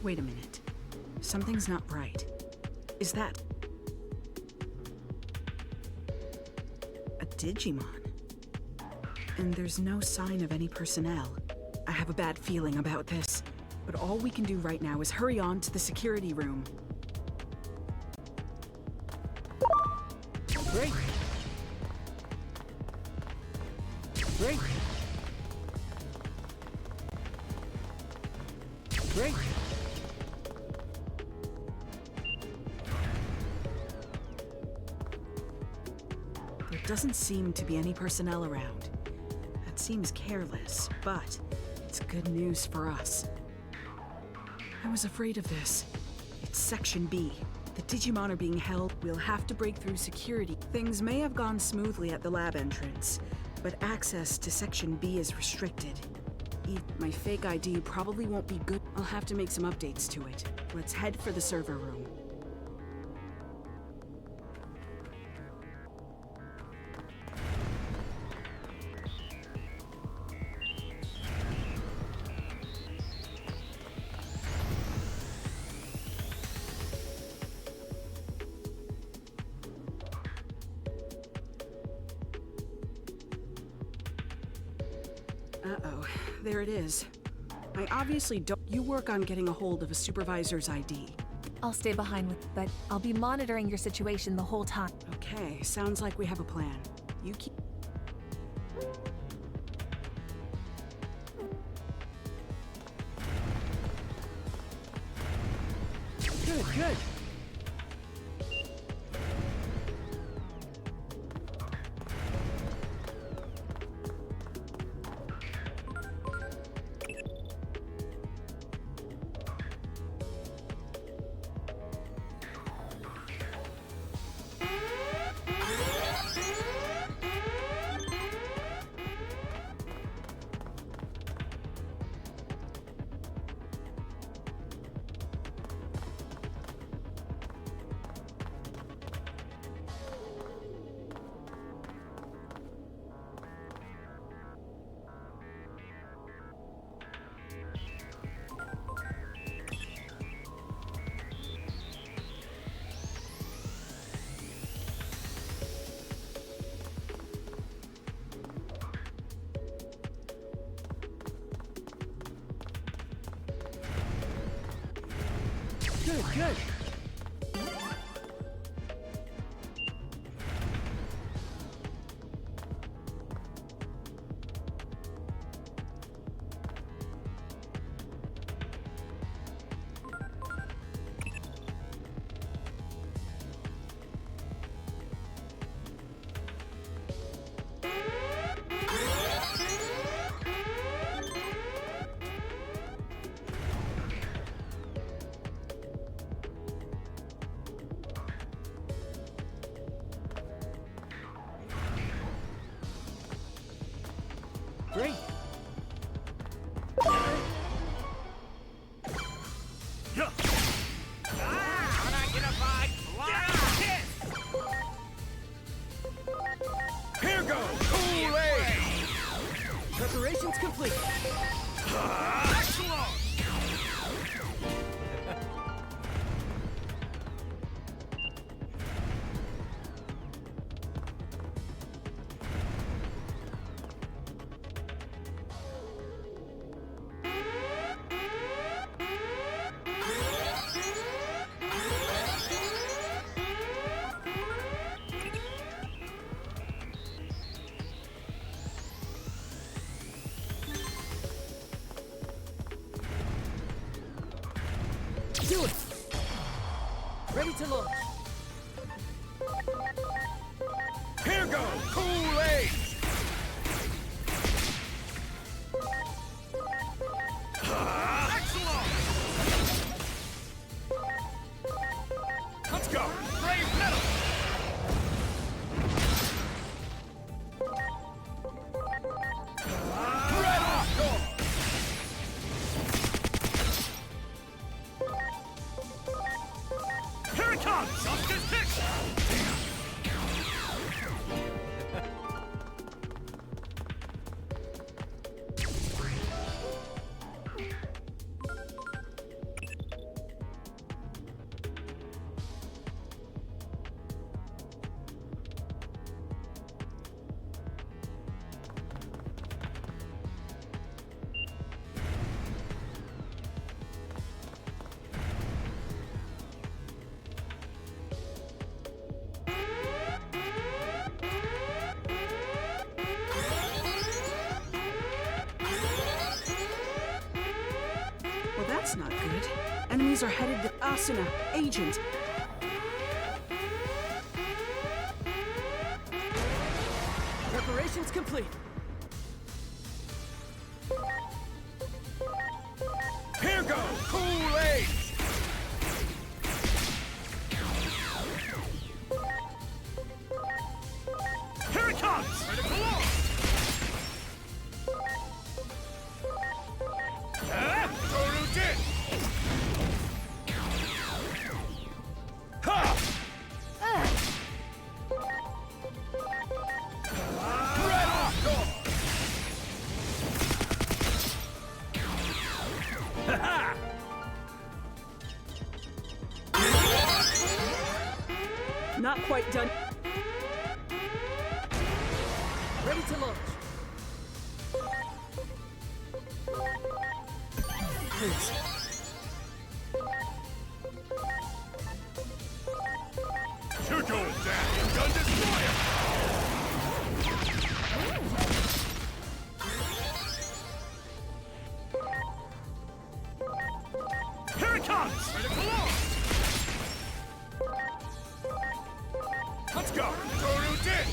Wait a minute. Something's not right. Is that a Digimon? And there's no sign of any personnel. I have a bad feeling about this, but all we can do right now is hurry on to the security room. Break! Break! Break! There doesn't seem to be any personnel around. That seems careless, but it's good news for us. I was afraid of this. It's Section B. The Digimon are being held. We'll have to break through security. Things may have gone smoothly at the lab entrance, but access to Section B is restricted. My fake ID probably won't be good. I'll have to make some updates to it. Let's head for the server room. Uh-oh, there it is. I obviously don't. You work on getting a hold of a supervisor's ID. I'll stay behind but I'll be monitoring your situation the whole time. Okay, sounds like we have a plan. You keep... Good, good! Good, good! Great! Unidentified flying kiss! Here goes! Kool-Aid! Preparations complete! Excellent! Do it! Ready to launch! Here goes! Kool-Aid! Excellent! Let's go! Brave metal! Red storm! Here it comes! Justice Picks! That's not good. Enemies are headed to Asuna, Agent. Preparations complete. Here goes! Kool-Aid! Here it comes! Critical launch! Toru Din! Ha! Red off door! Ha-ha! Not quite done. Ready to launch. Please. You're going down, Gun Destroyer! Here it comes! Critical launch! Let's go! Toru Din!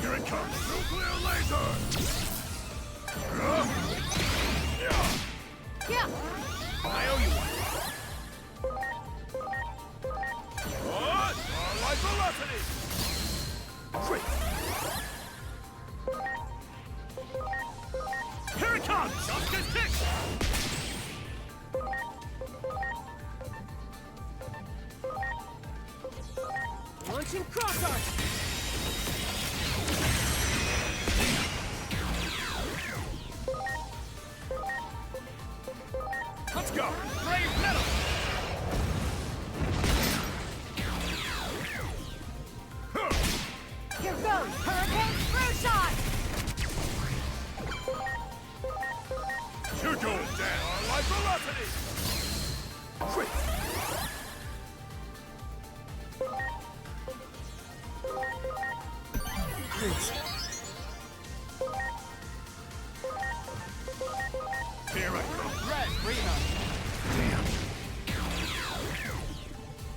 Here it comes! Nuclear laser! Yeah. I owe you one. What? Starlight velocity! Great! Here it comes! Justice kick! Launching cross arch. Let's go! Brave metal! Here goes. Hurricane Screw Shot. You're going down! Starlight velocity! Great! Please. Here I come! Red Reno. Damn!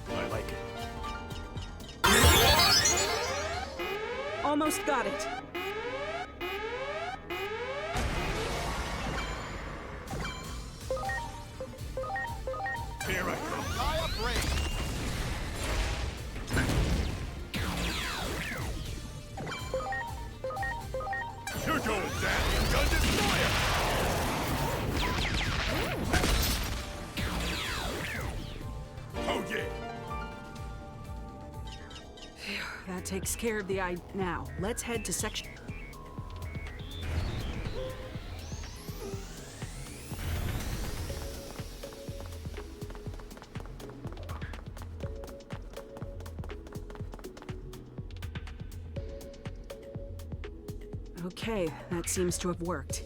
I like it. Almost got it. Here I come! High up range. You're going down! Gun Destroyer! Oh yeah! That takes care of the eye. Now, let's head to section. Okay, that seems to have worked.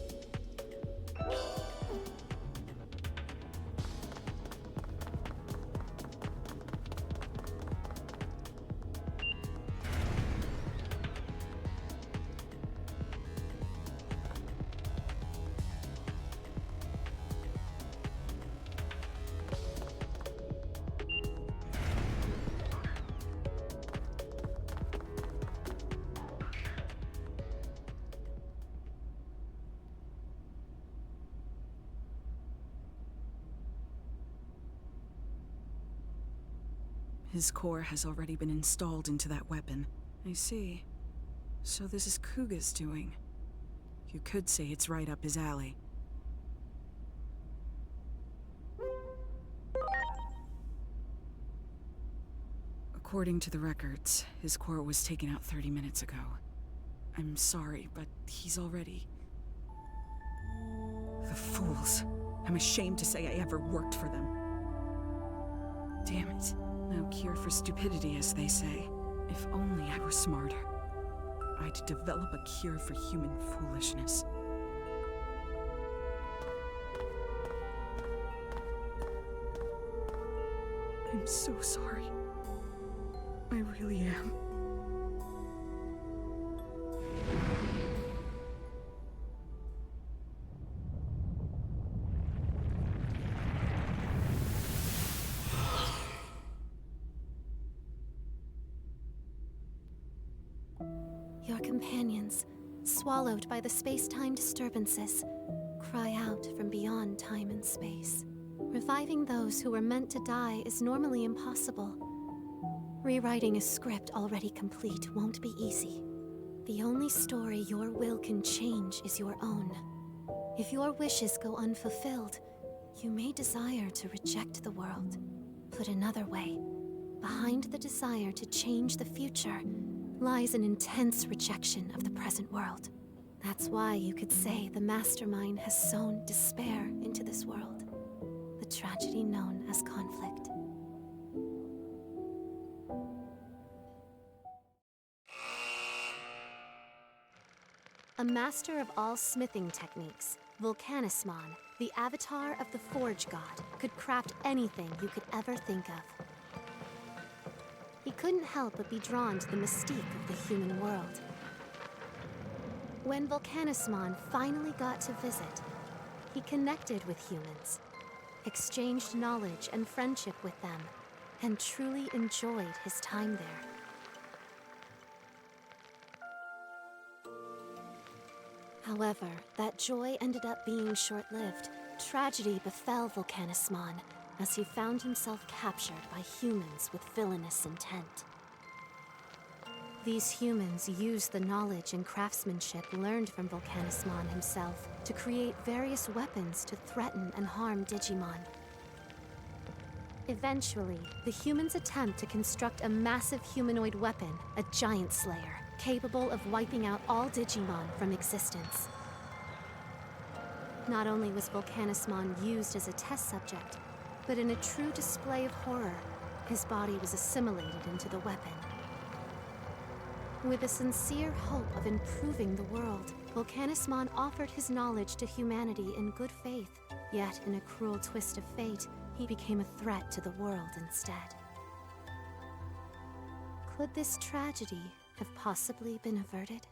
His core has already been installed into that weapon. I see. So this is Kuga's doing. You could say it's right up his alley. According to the records, his core was taken out 30 minutes ago. I'm sorry, but he's already... The fools. I'm ashamed to say I ever worked for them. Damn it. No cure for stupidity, as they say. If only I were smarter. I'd develop a cure for human foolishness. I'm so sorry. I really am. Your companions, swallowed by the space-time disturbances, cry out from beyond time and space. Reviving those who were meant to die is normally impossible. Rewriting a script already complete won't be easy. The only story your will can change is your own. If your wishes go unfulfilled, you may desire to reject the world. Put another way, behind the desire to change the future lies an intense rejection of the present world. That's why you could say the mastermind has sown despair into this world, the tragedy known as conflict. A master of all smithing techniques, Volcanismon, the avatar of the Forge God, could craft anything you could ever think of. He couldn't help but be drawn to the mystique of the human world. When Volcanismon finally got to visit, he connected with humans, exchanged knowledge and friendship with them, and truly enjoyed his time there. However, that joy ended up being short-lived. Tragedy befell Volcanismon as he found himself captured by humans with villainous intent. These humans used the knowledge and craftsmanship learned from Volcanismon himself to create various weapons to threaten and harm Digimon. Eventually, the humans attempt to construct a massive humanoid weapon, a Giant Slayer, capable of wiping out all Digimon from existence. Not only was Volcanismon used as a test subject, but in a true display of horror, his body was assimilated into the weapon. With a sincere hope of improving the world, Volcanismon offered his knowledge to humanity in good faith. Yet, in a cruel twist of fate, he became a threat to the world instead. Could this tragedy have possibly been averted?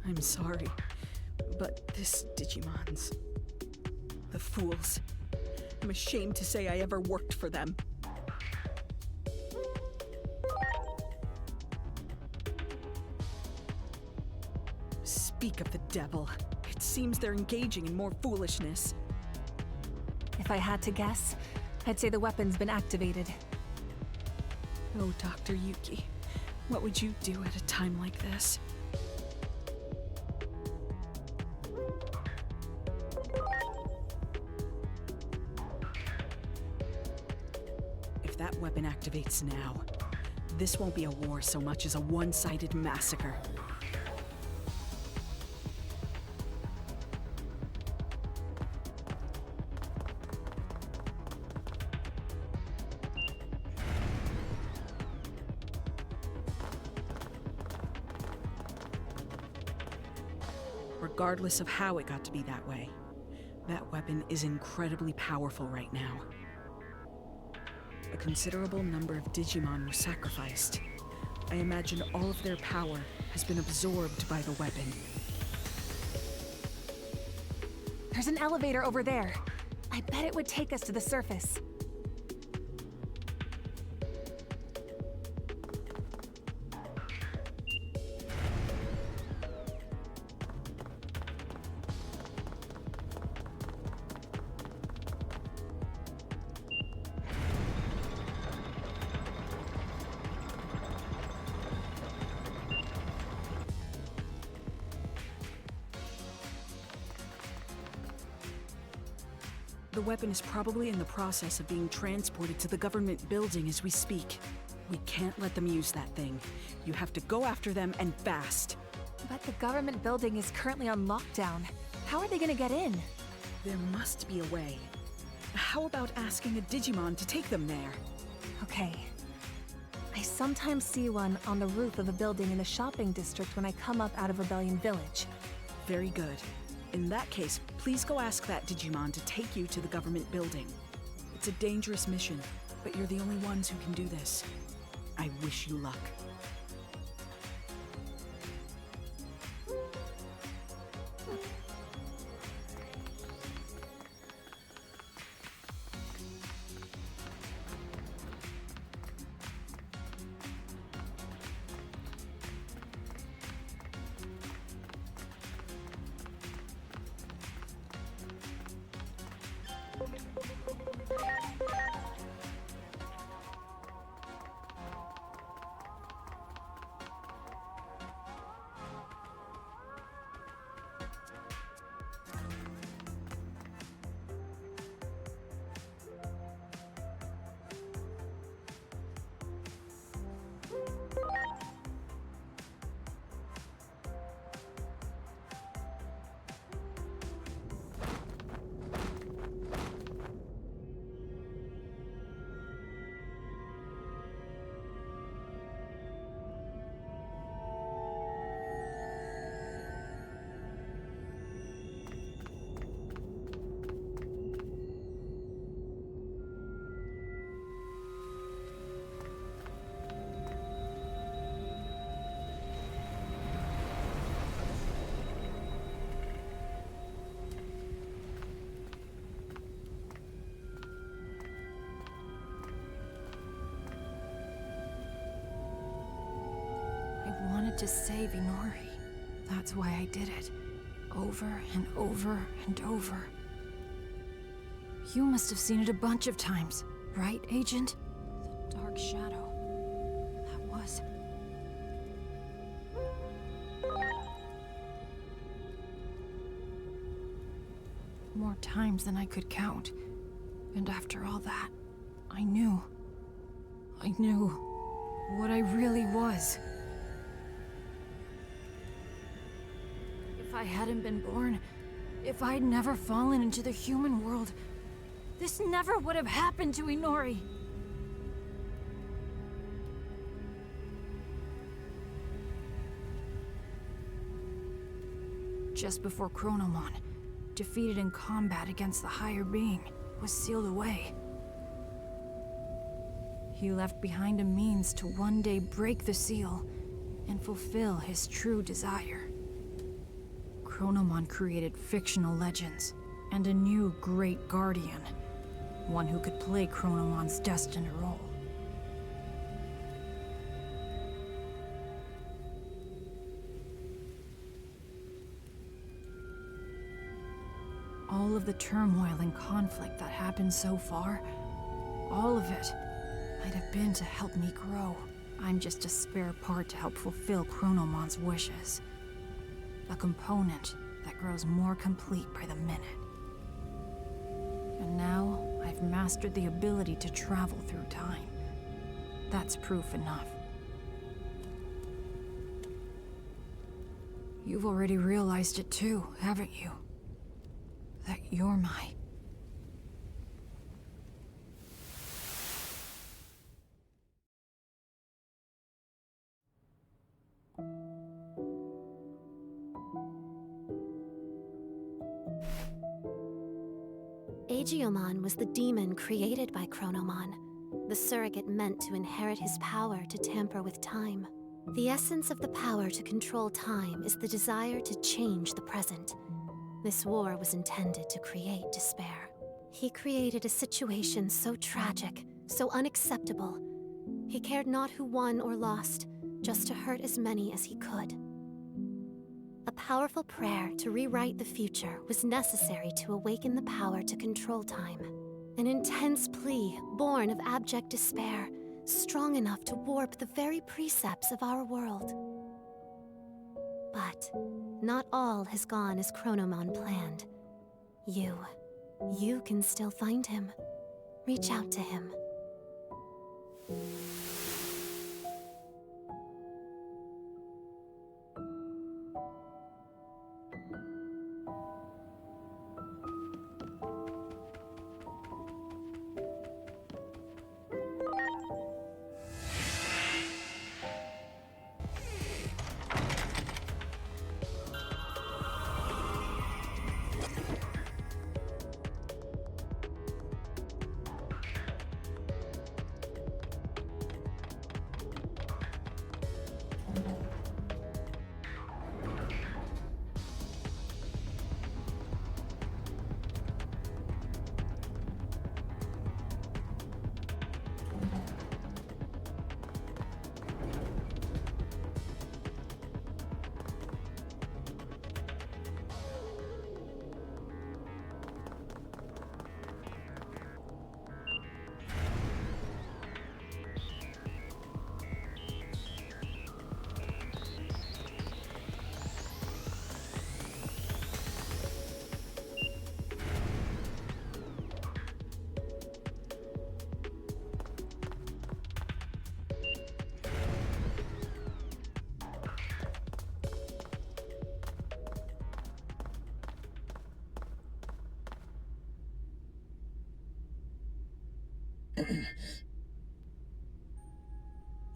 I'm sorry, but this Digimon's... the fools. I'm ashamed to say I ever worked for them. Speak of the devil. It seems they're engaging in more foolishness. If I had to guess, I'd say the weapon's been activated. Oh, Dr. Yuki, what would you do at a time like this? If that weapon activates now, this won't be a war so much as a one-sided massacre. Regardless of how it got to be that way, that weapon is incredibly powerful right now. A considerable number of Digimon were sacrificed. I imagine all of their power has been absorbed by the weapon. There's an elevator over there. I bet it would take us to the surface. The weapon is probably in the process of being transported to the government building as we speak. We can't let them use that thing. You have to go after them and fast. But the government building is currently on lockdown. How are they gonna get in? There must be a way. How about asking a Digimon to take them there? Okay. I sometimes see one on the roof of a building in the shopping district when I come up out of Rebellion Village. Very good. In that case, please go ask that Digimon to take you to the government building. It's a dangerous mission, but you're the only ones who can do this. I wish you luck. I wanted to save Inori. That's why I did it. Over and over and over. You must have seen it a bunch of times, right, Agent? The dark shadow. That was... more times than I could count. And after all that, I knew what I really was. If I hadn't been born, if I'd never fallen into the human world, this never would have happened to Inori. Just before Chronomon, defeated in combat against the higher being, was sealed away. He left behind a means to one day break the seal and fulfill his true desire. Chronomon created fictional legends and a new great guardian, one who could play Chronomon's destined role. All of the turmoil and conflict that happened so far, all of it might have been to help me grow. I'm just a spare part to help fulfill Chronomon's wishes. A component that grows more complete by the minute. And now, I've mastered the ability to travel through time. That's proof enough. You've already realized it too, haven't you? That you're my... Agiomon was the demon created by Chronomon, the surrogate meant to inherit his power to tamper with time. The essence of the power to control time is the desire to change the present. This war was intended to create despair. He created a situation so tragic, so unacceptable. He cared not who won or lost, just to hurt as many as he could. A powerful prayer to rewrite the future was necessary to awaken the power to control time. An intense plea born of abject despair, strong enough to warp the very precepts of our world. But not all has gone as Chronomon planned. You can still find him. Reach out to him.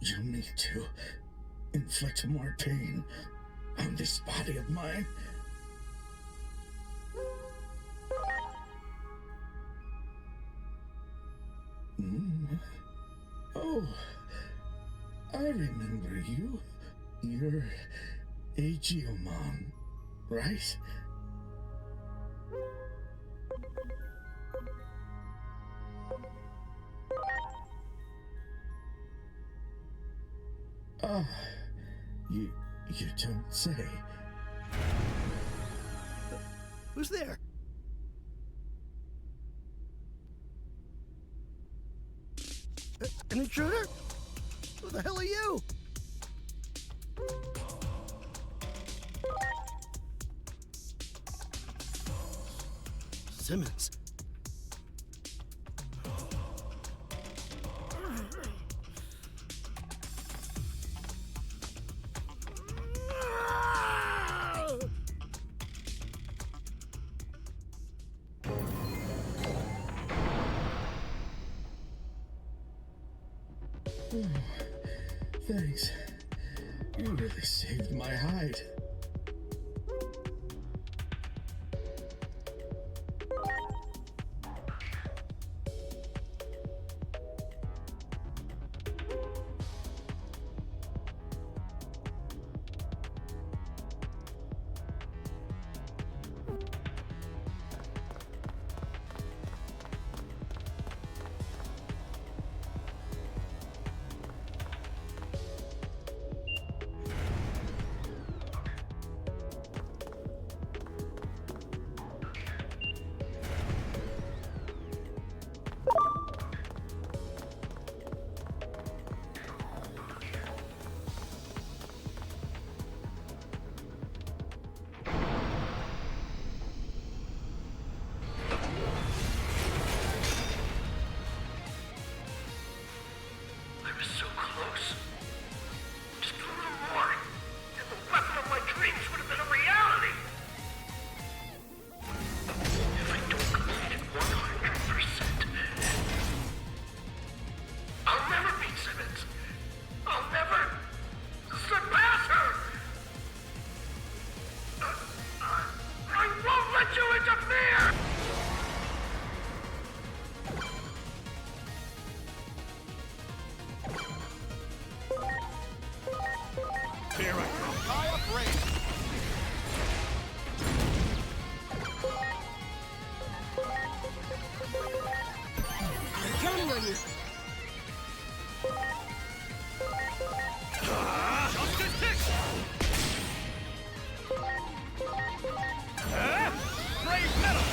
You need to inflict more pain on this body of mine. Oh, I remember you. You're a Digimon, right? Ah, you don't say. Who's there? An intruder? Who the hell are you? Simmons. Thanks. You really saved my hide. Here I come. High up range. I'm counting on you. Justice kick! Brave metal!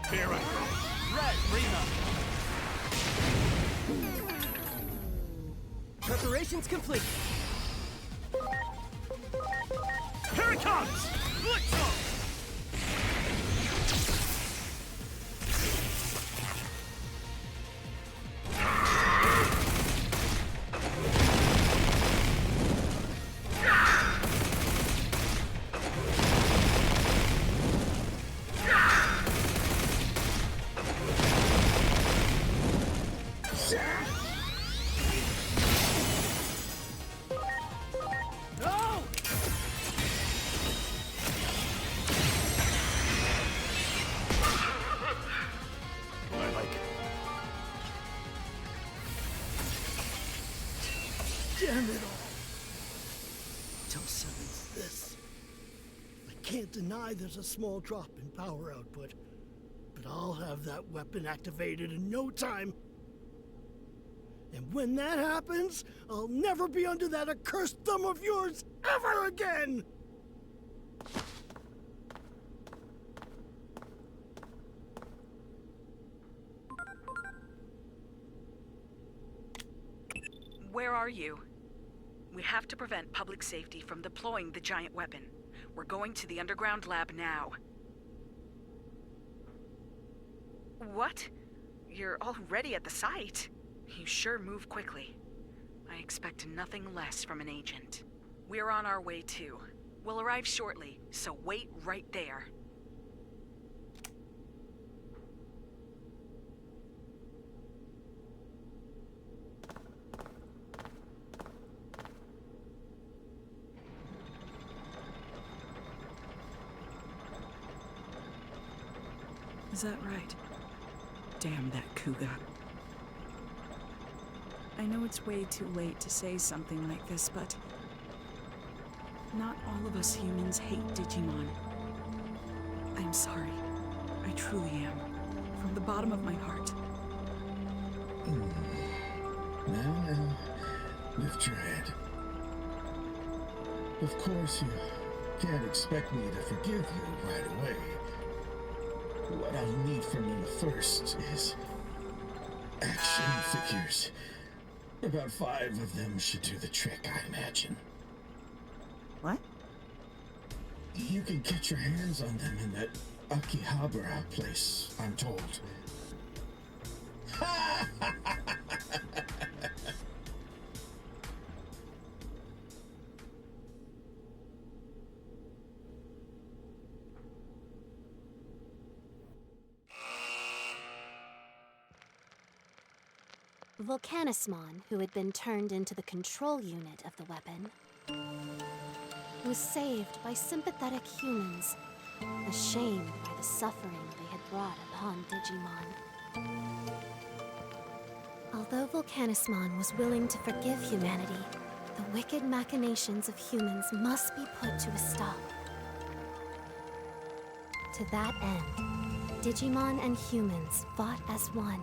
Here I come. Red, Rena. Preparations complete. Here it comes! Let's go! No! I like it. Damn it all. Tell Simmons this. I can't deny there's a small drop in power output, but I'll have that weapon activated in no time. And when that happens, I'll never be under that accursed thumb of yours ever again! Where are you? We have to prevent public safety from deploying the giant weapon. We're going to the underground lab now. What? You're already at the site? You sure move quickly. I expect nothing less from an agent. We're on our way too. We'll arrive shortly, so wait right there. Is that right? Damn that Kuga. I know it's way too late to say something like this, but not all of us humans hate Digimon. I'm sorry. I truly am. From the bottom of my heart. Now, lift your head. Of course, you can't expect me to forgive you right away. What I'll need from you first is action figures. About 5 of them should do the trick, I imagine. What? You can get your hands on them in that Akihabara place, I'm told. Volcanismon, who had been turned into the control unit of the weapon, was saved by sympathetic humans, ashamed by the suffering they had brought upon Digimon. Although Volcanismon was willing to forgive humanity, the wicked machinations of humans must be put to a stop. To that end, Digimon and humans fought as one,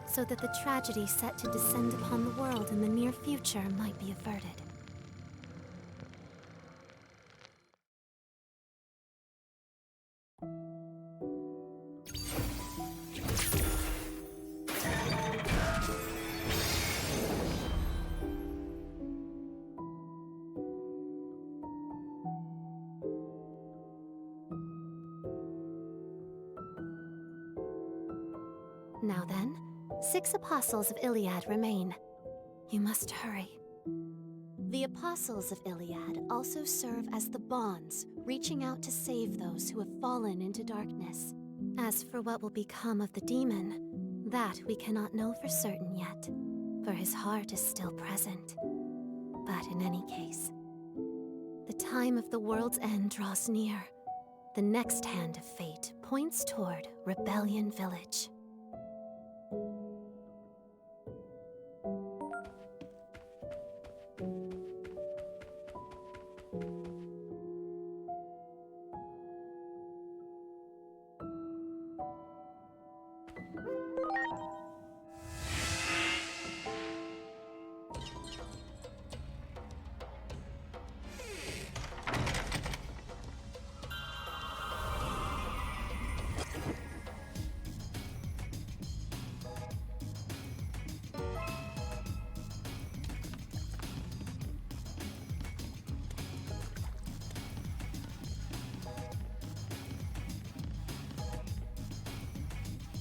so that the tragedy set to descend upon the world in the near future might be averted. Now then, 6 apostles of Iliad remain. You must hurry. The apostles of Iliad also serve as the bonds, reaching out to save those who have fallen into darkness. As for what will become of the demon, that we cannot know for certain yet, for his heart is still present. But in any case, the time of the world's end draws near. The next hand of fate points toward Rebellion Village.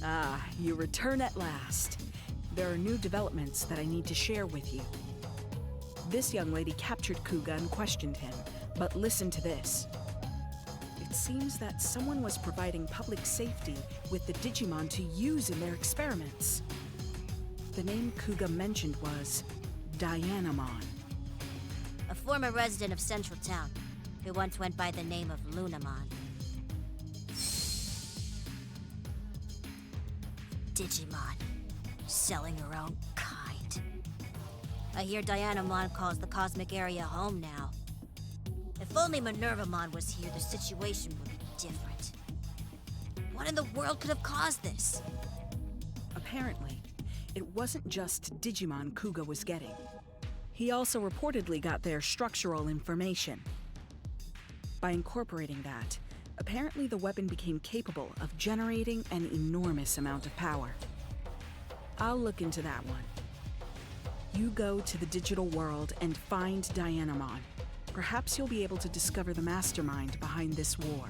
Ah, you return at last. There are new developments that I need to share with you. This young lady captured Kuga and questioned him, but listen to this. It seems that someone was providing public safety with the Digimon to use in their experiments. The name Kuga mentioned was Dianamon. A former resident of Central Town, who once went by the name of Lunamon. Digimon, selling her own kind. I hear Dianamon calls the cosmic area home now. If only Minervamon was here, the situation would be different. What in the world could have caused this? Apparently, it wasn't just Digimon Kuga was getting. He also reportedly got their structural information. By incorporating that, apparently the weapon became capable of generating an enormous amount of power. I'll look into that one. You go to the digital world and find Dianamon. Perhaps you'll be able to discover the mastermind behind this war.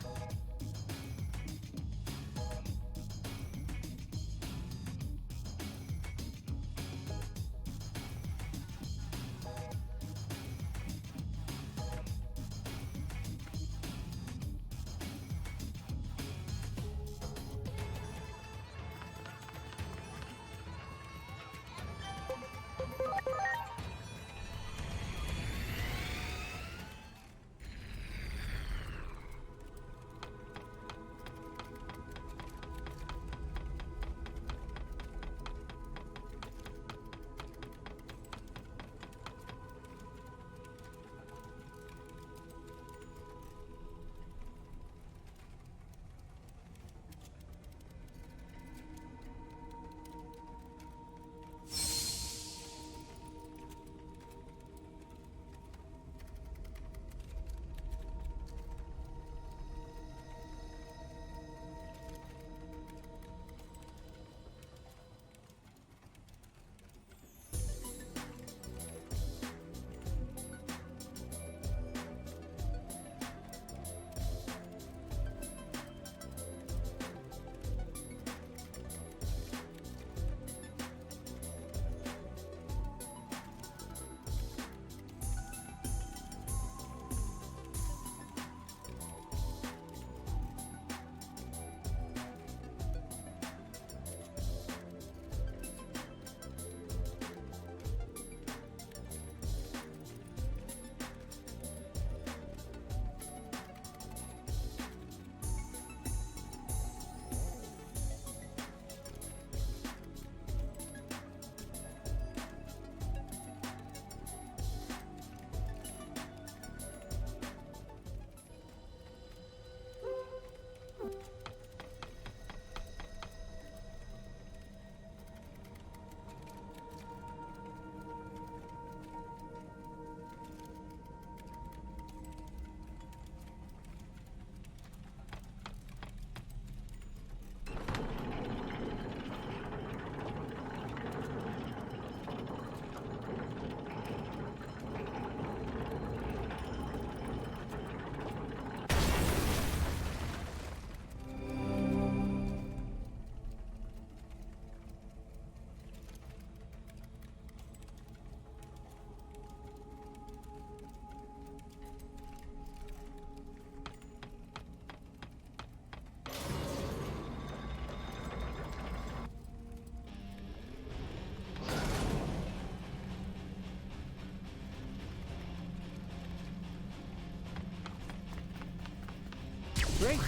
Break.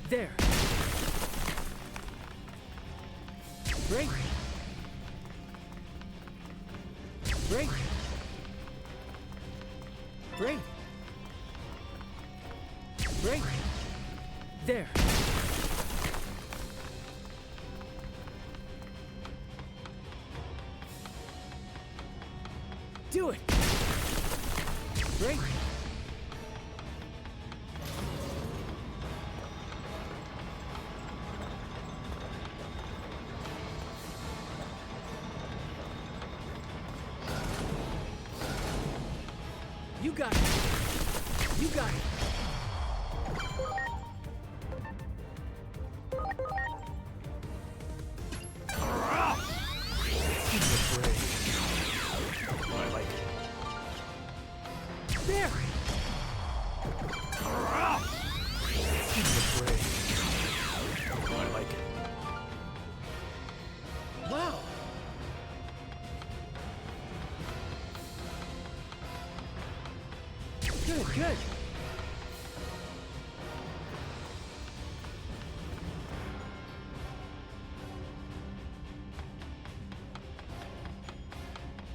There. Break. Break. Break. Break. There. Do it. Break. You got it. You got it. I like it. There. I like it. Wow. Good, good.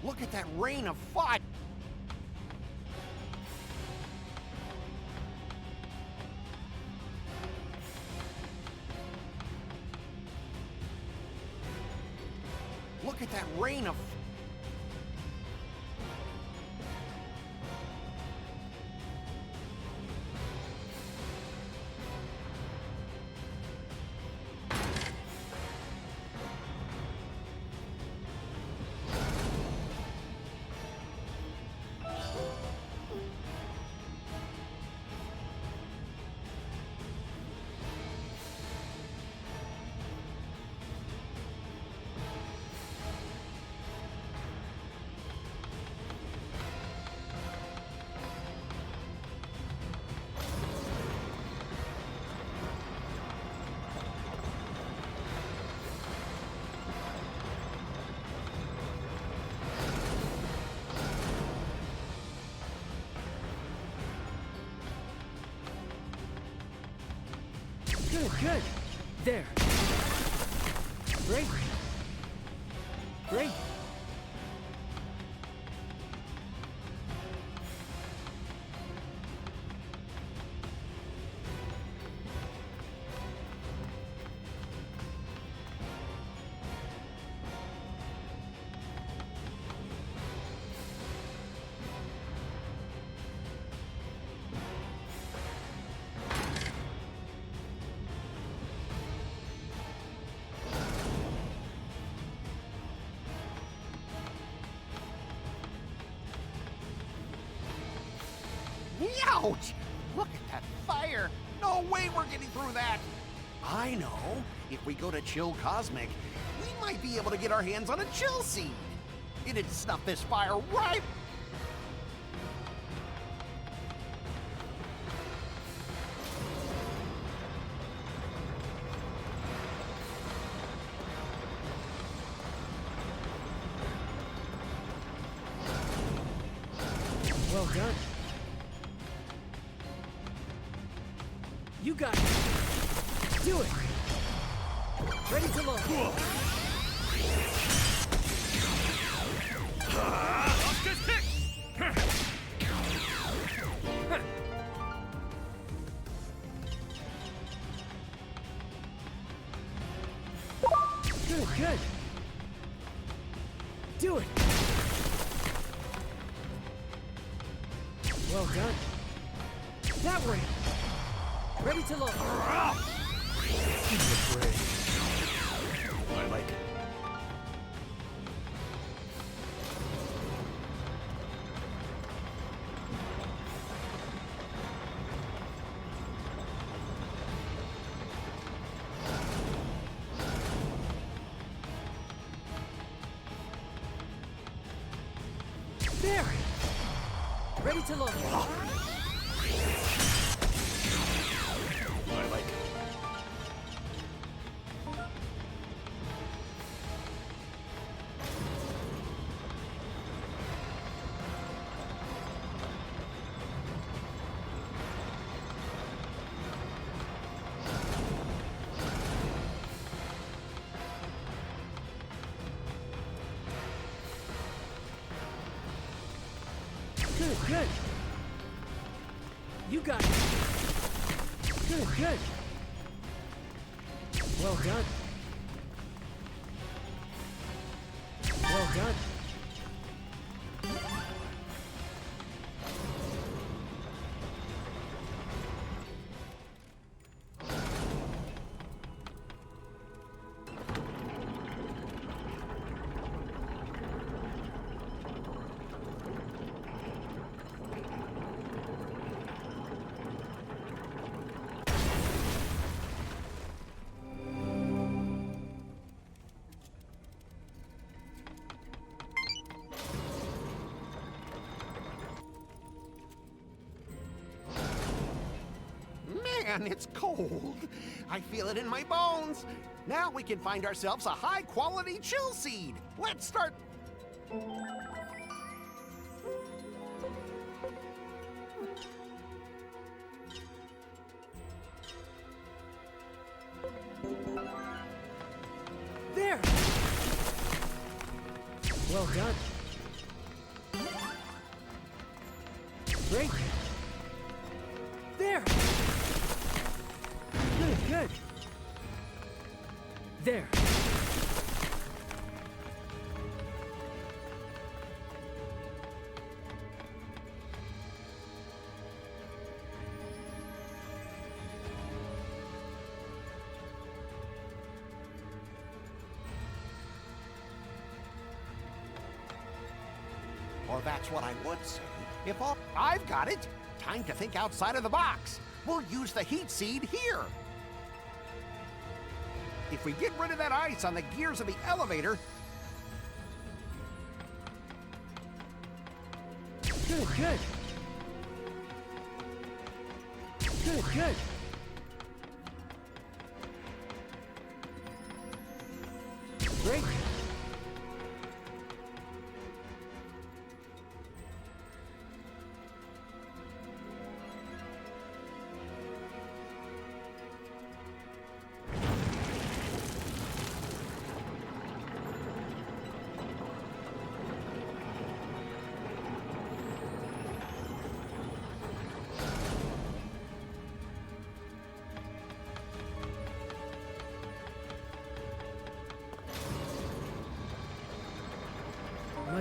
Look at that rain of fire! Look at that rain of... Good, good. There. Great. Great. Ouch! Look at that fire! No way we're getting through that! I know. If we go to Chill Cosmic, we might be able to get our hands on a chill seed. It'd snuff this fire right. Well done. You got it. Do it. Ready to launch. Oscar's kick! Good, good. Do it. Well done. That way. Ready to launch. Give me a break. I like it. There. Ready to launch. I like it. Good, good. You got it. Good, good. Well done. Well done. Man, it's cold. I feel it in my bones. Now we can find ourselves a high-quality chill seed. Let's start. There. Well done. Great. There. Good, good. There. Or that's what I would say. If all I've got it, time to think outside of the box. We'll use the heat seed here. If we get rid of that ice on the gears of the elevator, Good, good. Good, good. Great.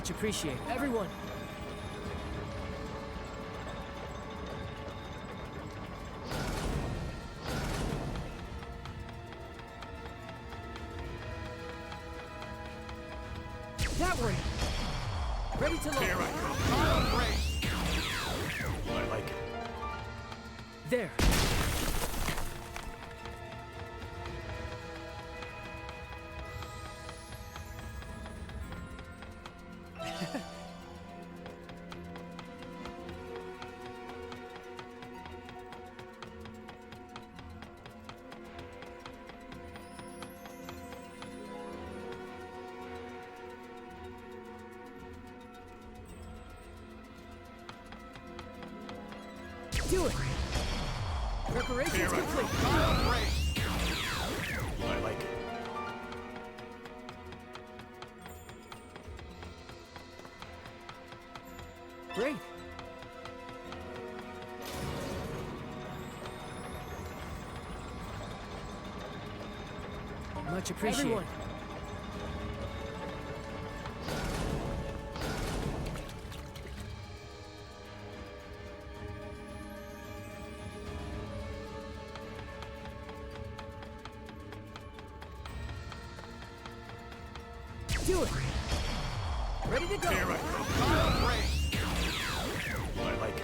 Much appreciated. Everyone! That one! Ready to load. Here I come. I like it. There. Do it! Preparations Here I complete. I like it. Great. Much appreciated. Everyone. Do it. Ready to go. Here I come. I like it.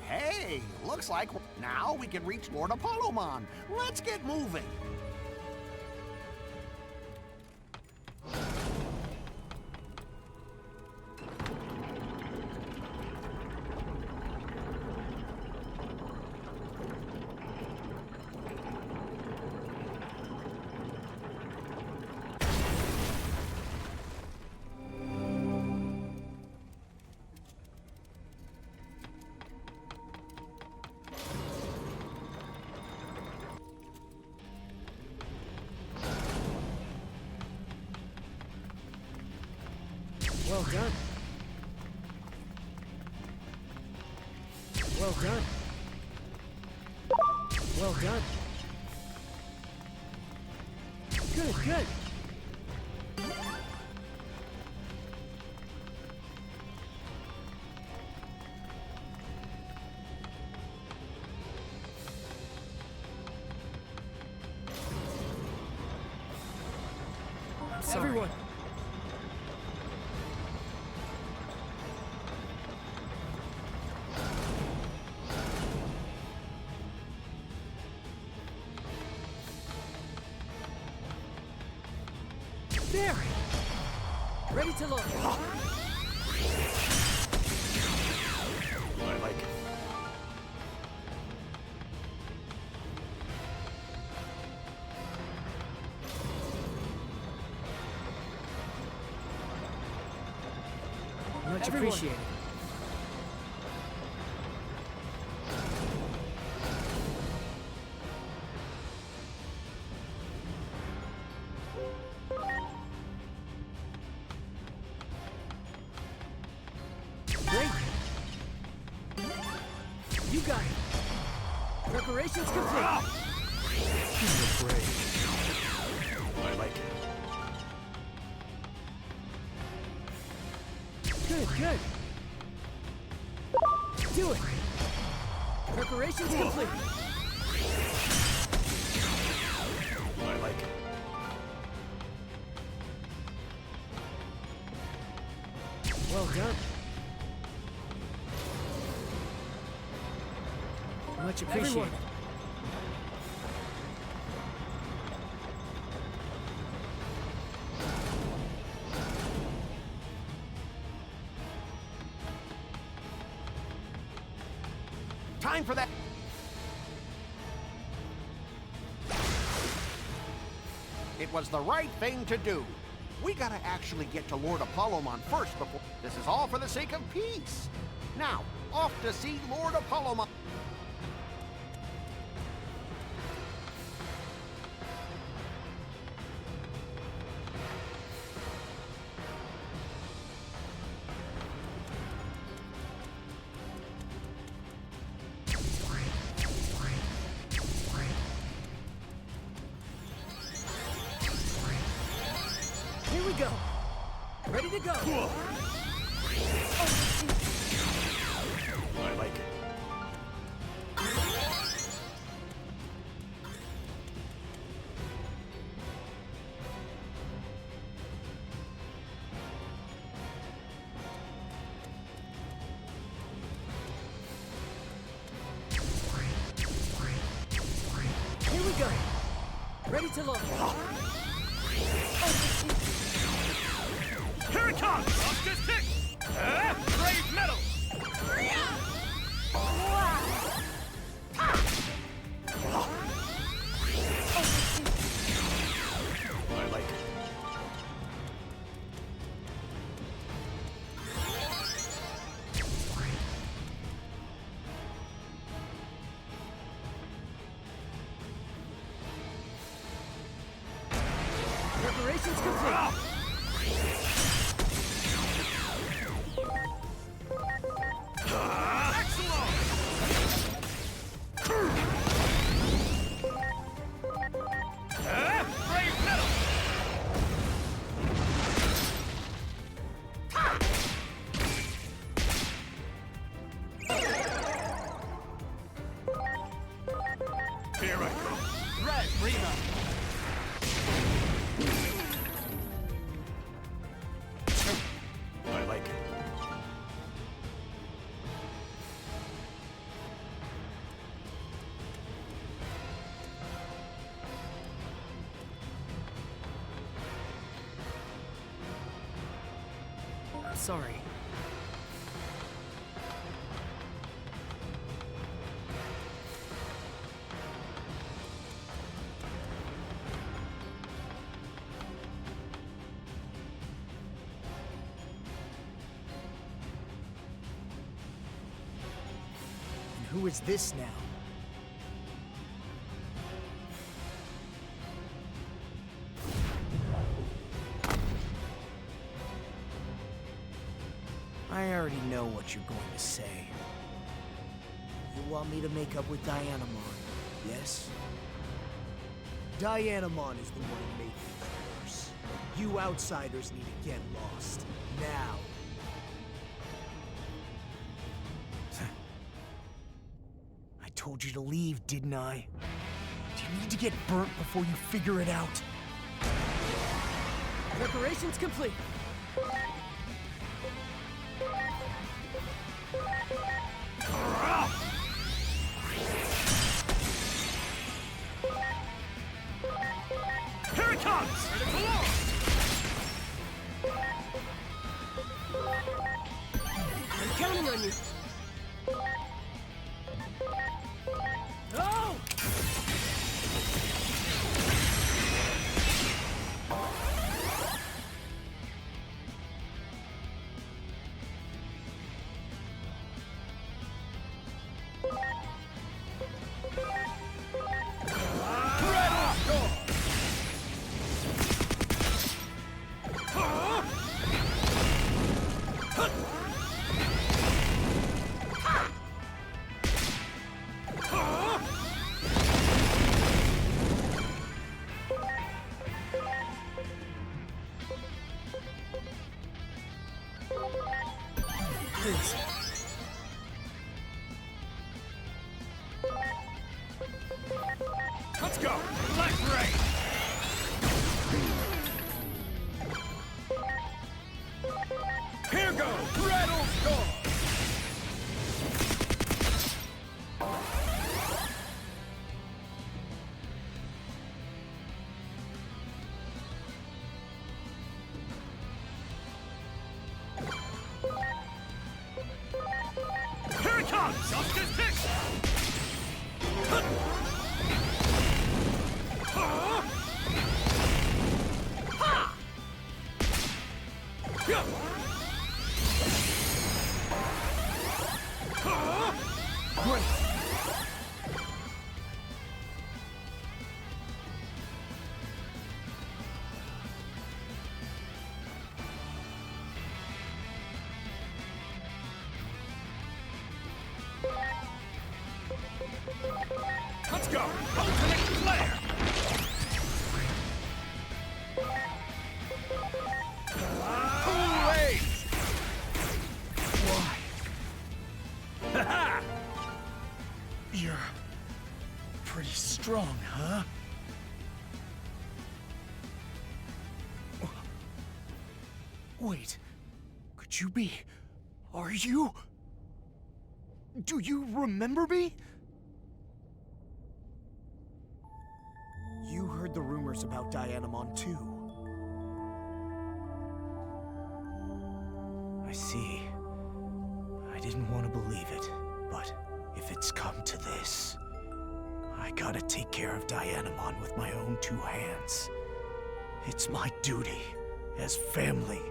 Hey, looks like now we can reach Lord Apollomon. Let's get moving. Well done. Well done. Well done. Good, good. Sorry. Everyone. There! Ready to load. I like it. Much Everyone. appreciated. Great. You got it. Preparations complete. Give me a break. I like it. Good, good. Do it. Preparations complete. I like it. Well done. Much appreciated. Everyone. time for that. It was the right thing to do. We gotta actually get to Lord Apollomon first before... This is all for the sake of peace. Now, off to see Lord Apollomon. Here we go. Ready to go. I like it. Here we go. Ready to launch. Here it comes! Off this tick! Brave metal! I like it. Preparations complete. Brave metal! Here I go. Red, Rima. I like it. Sorry. And who is this now? I already know what you're going to say. You want me to make up with Dianamon, yes? Dianamon is the one who made things worse. You outsiders need to get lost. Now. I told you to leave, didn't I? Do you need to get burnt before you figure it out? Preparations complete. Here it comes! Ready to launch! I'm counting on you. Oh! Please. Let's go! Black Ray! Here goes! Rattle Storm! comes! Justice kick! Great! Let's go! Ultimate flare! Hooray! Why? Ha-ha! You're pretty strong, huh? Wait, could you be... Are you... Do you remember me? You heard the rumors about Dianamon too. I see. I didn't want to believe it, but if it's come to this, I gotta take care of Dianamon with my own two hands. It's my duty as family.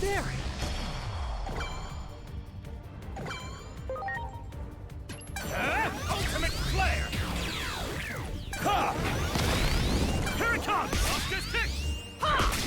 There! Ultimate flare! Ha! Here it comes! Justice kick! Ha!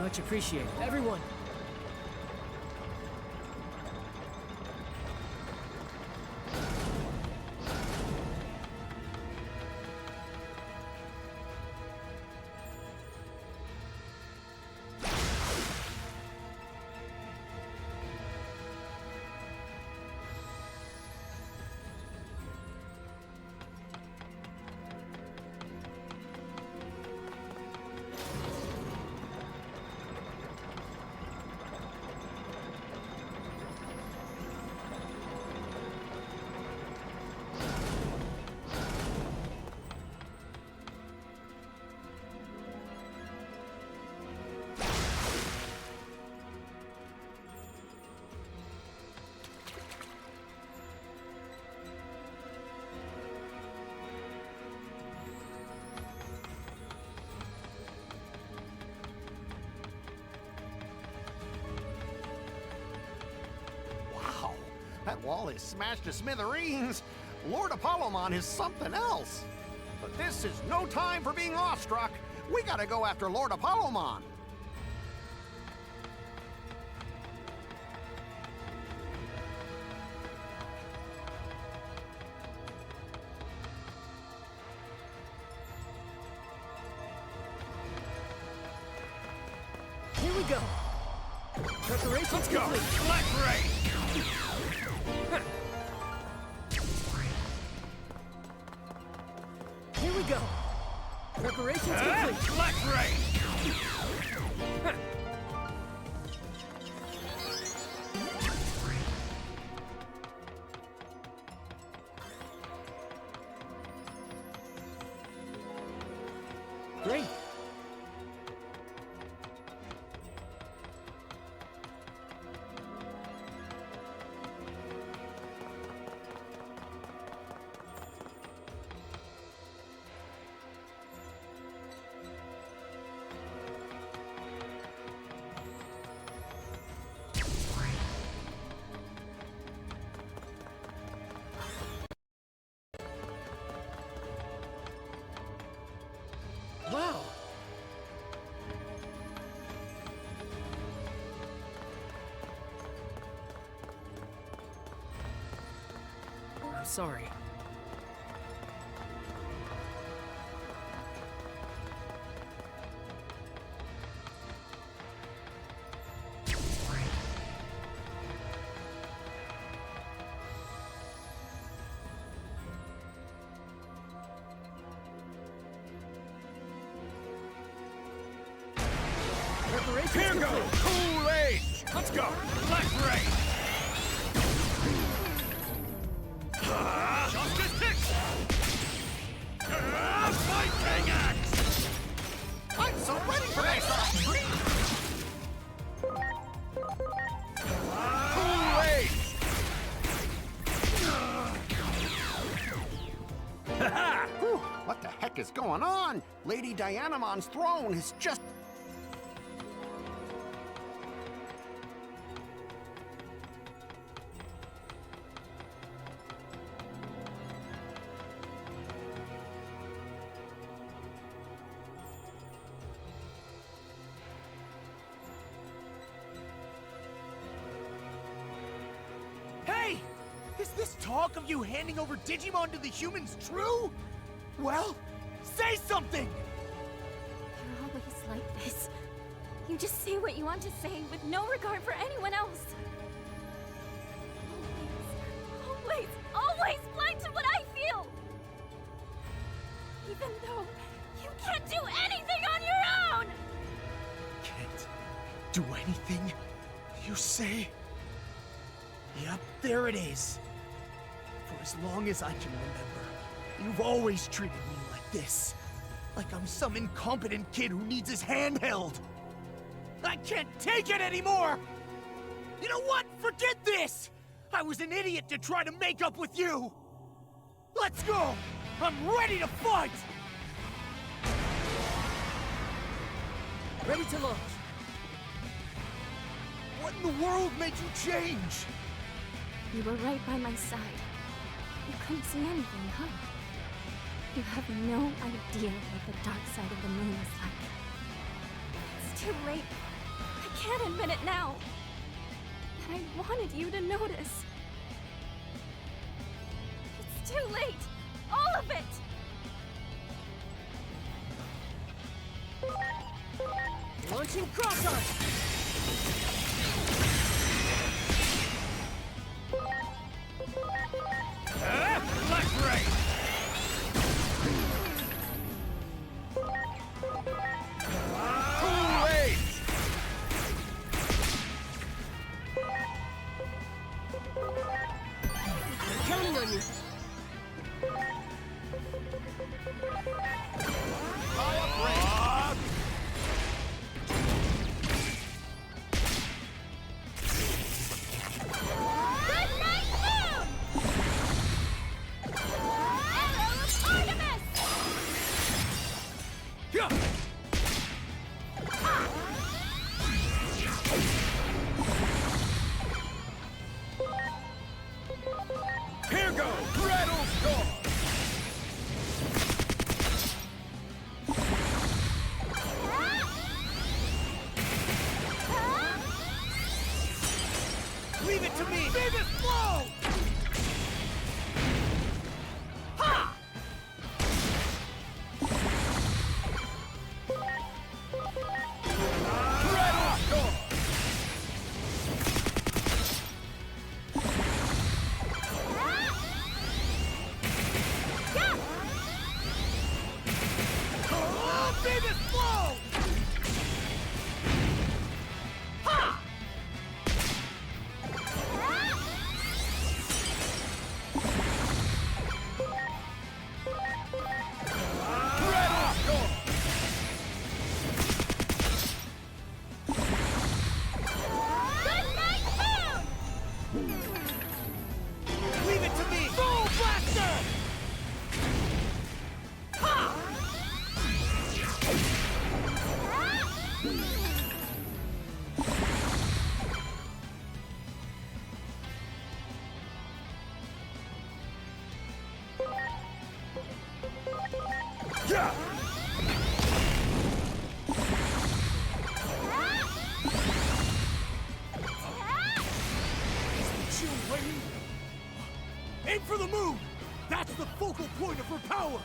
Much appreciated. Everyone! That wall is smashed to smithereens. Lord Apollomon is something else. But this is no time for being awestruck. We gotta go after Lord Apollomon. Here we go. Preparations Let's go! complete. Black Ray! Here we go. Preparations complete. Black Ray! Great. Wow. I'm sorry. Preparations Here complete. goes! Cool Age! Let's go! Black Ray! Justice Hicks! Fighting Axe! I'm so ready for this! Cool Age! Whew, what the heck is going on? Lady Dianamon's throne is just... Hey! Is this talk of you handing over Digimon to the humans true? Well, say something! You're always like this. You just say what you want to say with no regard for anyone else. Always, always blind to what I feel! Even though you can't do anything on your own! Can't do anything, you say? Yep, there it is. For as long as I can remember, you've always treated me like this. Like I'm some incompetent kid who needs his hand held. I can't take it anymore! You know what? Forget this! I was an idiot to try to make up with you! Let's go! I'm ready to fight! Ready to launch. What in the world made you change? You were right by my side. You couldn't see anything, huh? You have no idea what the dark side of the moon is like. It's too late. I can't admit it now. And I wanted you to notice. It's too late. All of it! Launching cross arm. Black Ray! Cool Age! I'm counting on you. Good night, Moon! Arrow of Artemis! Yeah. focal point of her power!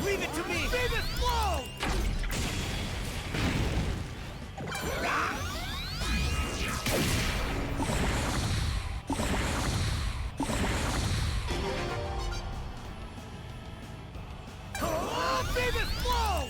Leave it to me! Famous blow! Oh, famous blow!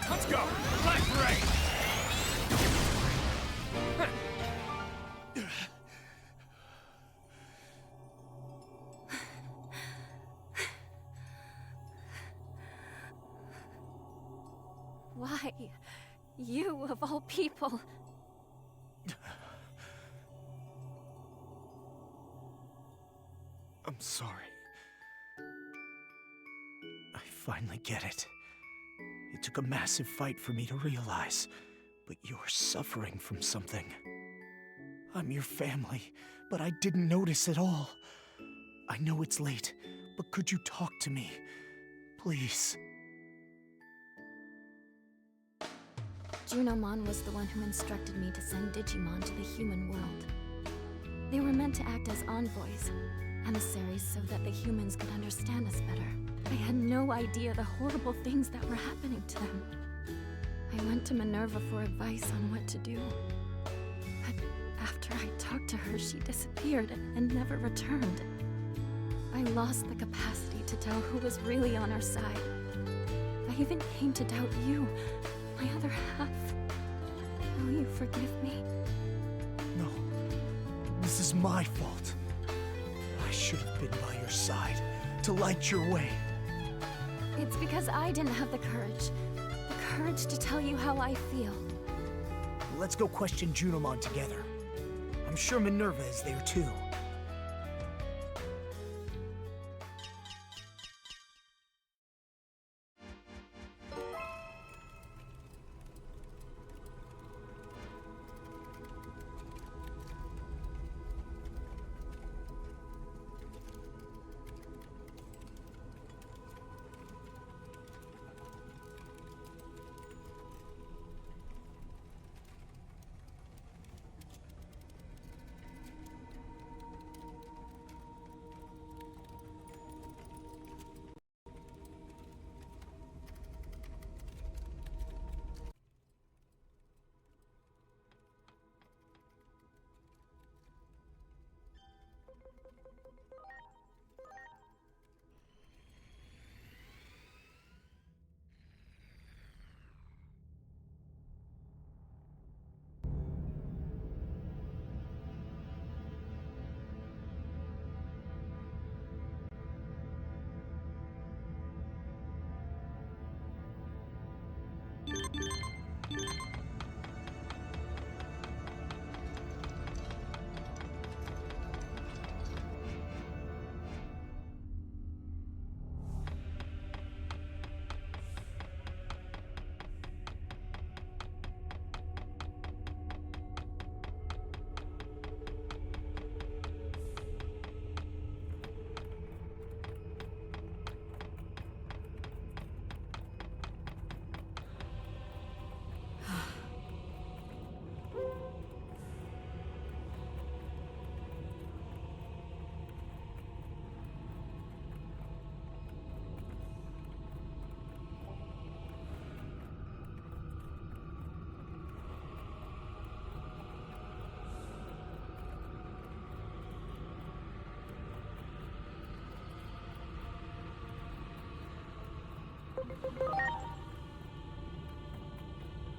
Let's go! Black Parade! Why? You, of all people. I'm sorry. I finally get it. It took a massive fight for me to realize, but you're suffering from something. I'm your family, but I didn't notice at all. I know it's late, but could you talk to me? Please. Junamon was the one who instructed me to send Digimon to the human world. They were meant to act as envoys, emissaries so that the humans could understand us better. I had no idea the horrible things that were happening to them. I went to Minerva for advice on what to do. But after I talked to her, she disappeared and never returned. I lost the capacity to tell who was really on our side. I even came to doubt you, my other half. Will you forgive me? No. This is my fault. I should have been by your side to light your way. It's because I didn't have the courage. The courage to tell you how I feel. Let's go question Junamon together. I'm sure Minerva is there too.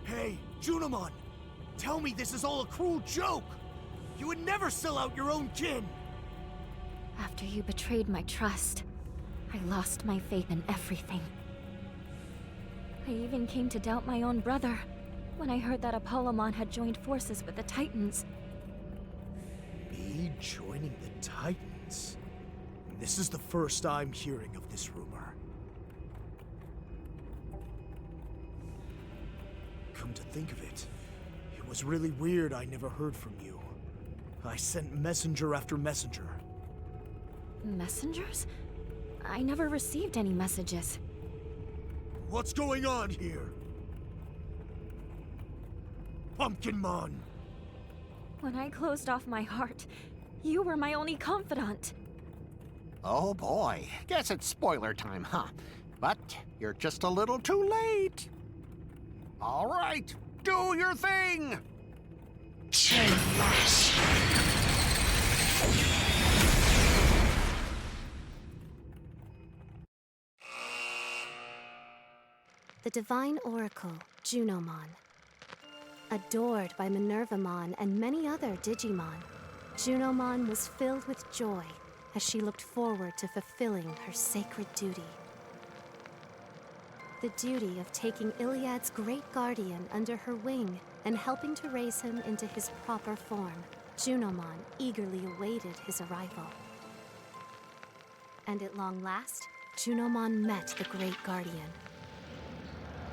Hey, Junamon! Tell me this is all a cruel joke! You would never sell out your own kin! After you betrayed my trust, I lost my faith in everything. I even came to doubt my own brother when I heard that Apollomon had joined forces with the Titans. Me joining the Titans? This is the first I'm hearing of this rumor. come to think of it, it was really weird I never heard from you. I sent messenger after messenger. Messengers? I never received any messages. What's going on here? Pumpkinmon! When I closed off my heart, you were my only confidant. Oh boy, guess it's spoiler time, huh? But you're just a little too late. All right, do your thing! The divine oracle, Junomon. Adored by Minervamon and many other Digimon, Junomon was filled with joy as she looked forward to fulfilling her sacred duty. The duty of taking Iliad's great guardian under her wing and helping to raise him into his proper form. Junomon eagerly awaited his arrival. And at long last, Junomon met the great guardian.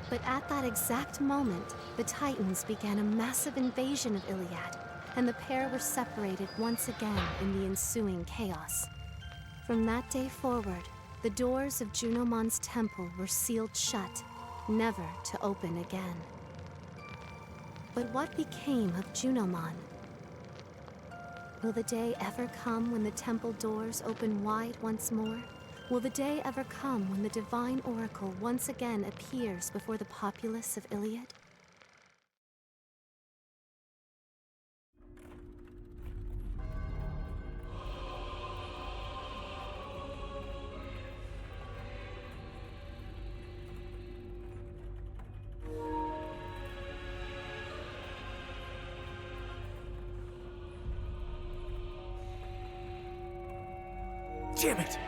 But at that exact moment, the Titans began a massive invasion of Iliad, and the pair were separated once again in the ensuing chaos. From that day forward, the doors of Junomon's temple were sealed shut, never to open again. But what became of Junomon? Will the day ever come when the temple doors open wide once more? Will the day ever come when the divine oracle once again appears before the populace of Iliad? Damn it!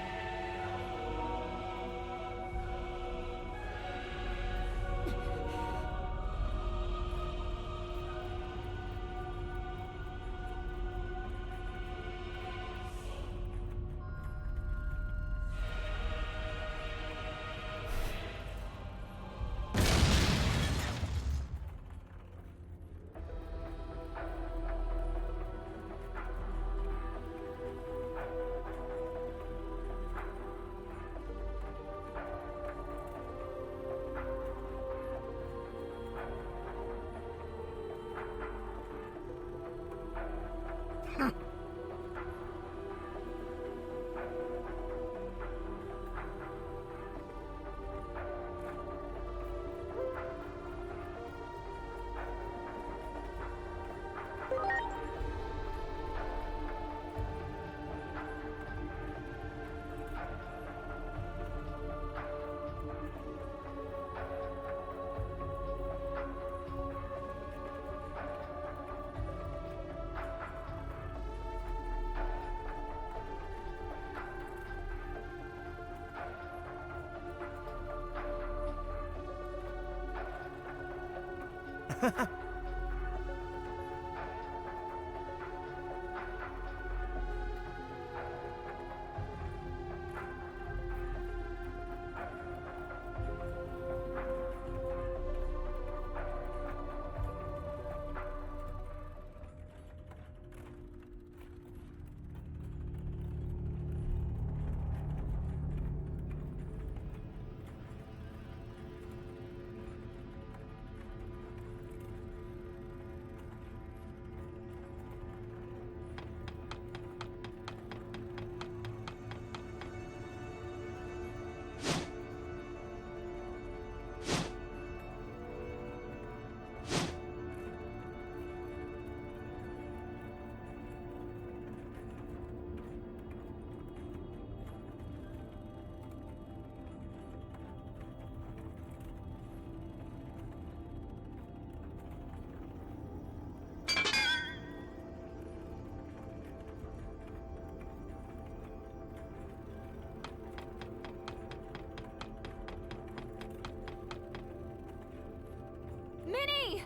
Minnie!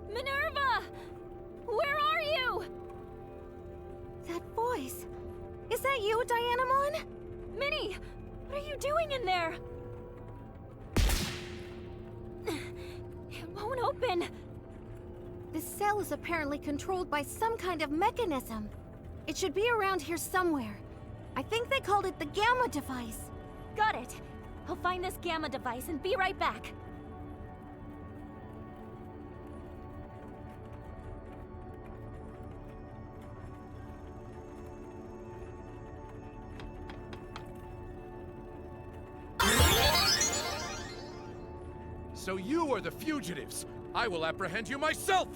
Minerva! Where are you? That voice. Is that you, Dianamon? Minnie! What are you doing in there? It won't open! This cell is apparently controlled by some kind of mechanism. It should be around here somewhere. I think they called it the Gamma device. Got it. I'll find this Gamma device and be right back. So you are the fugitives. I will apprehend you myself!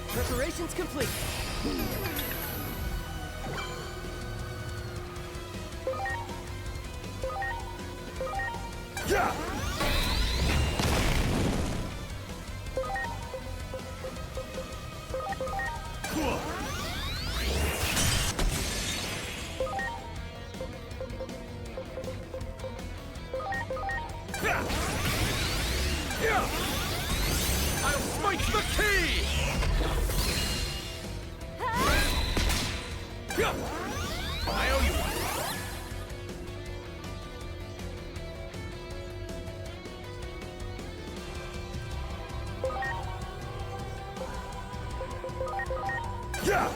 Preparations complete. Yeah! I'll smite the key! I owe you one. Yeah!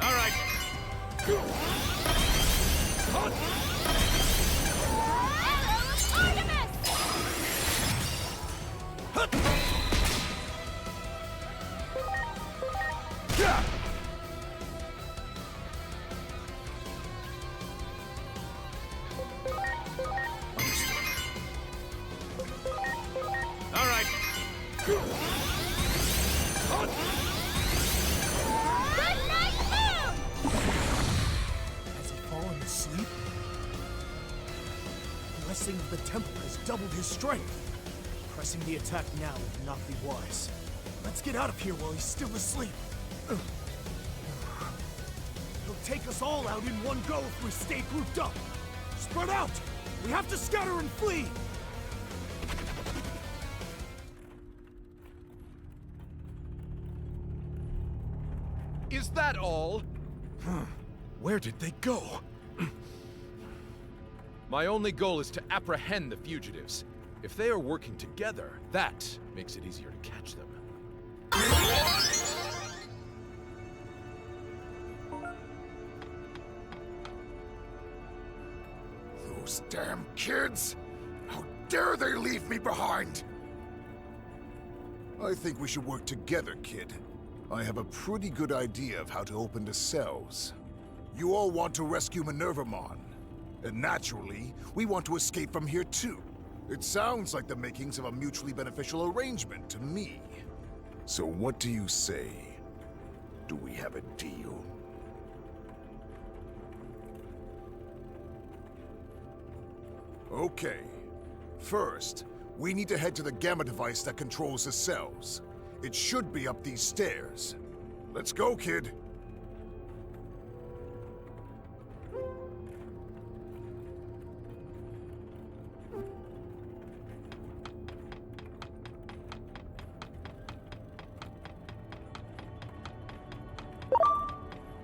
All right. All right. Has he fallen asleep? The blessing of the temple has doubled his strength. Pressing the attack now would not be wise. Let's get out of here while he's still asleep. He'll take us all out in one go if we stay grouped up. Spread out! We have to scatter and flee! Is that all? Where did they go? My only goal is to apprehend the fugitives. If they are working together, that makes it easier to catch them. Those damn kids! How dare they leave me behind! I think we should work together, kid. I have a pretty good idea of how to open the cells. You all want to rescue Minervamon. And naturally, we want to escape from here too. It sounds like the makings of a mutually beneficial arrangement to me. So what do you say? Do we have a deal? Okay. First, we need to head to the Gamma device that controls the cells. It should be up these stairs. Let's go, kid.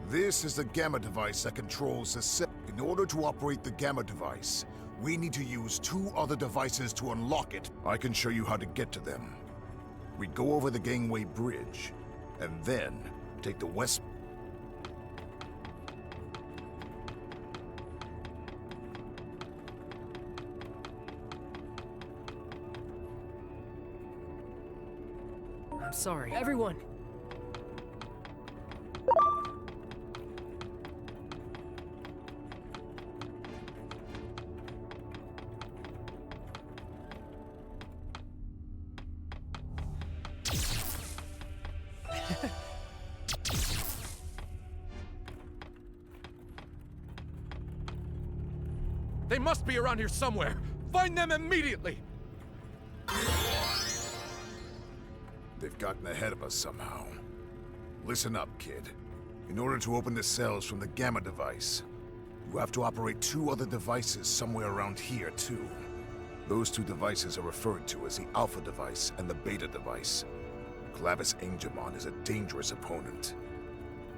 This is the Gamma device that controls the cell. In order to operate the Gamma device, we need to use 2 other devices to unlock it. I can show you how to get to them. We go over the gangway bridge, and then take the west... I'm sorry. Everyone! They must be around here somewhere! Find them immediately! They've gotten ahead of us somehow. Listen up, kid. In order to open the cells from the Gamma device, you have to operate 2 other devices somewhere around here, too. Those 2 devices are referred to as the Alpha device and the Beta device. Clavis Angemon is a dangerous opponent.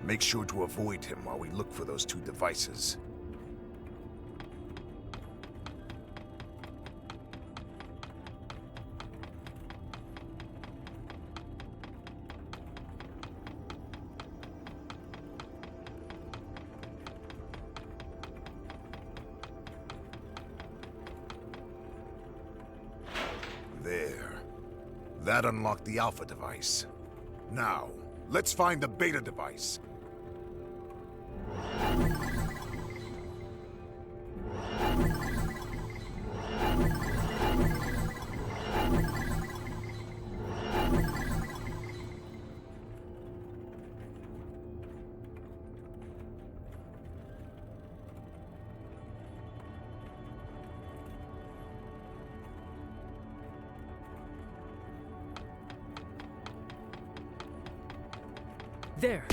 Make sure to avoid him while we look for those two devices. There. That unlocked the Alpha device. Now, let's find the Beta device. There.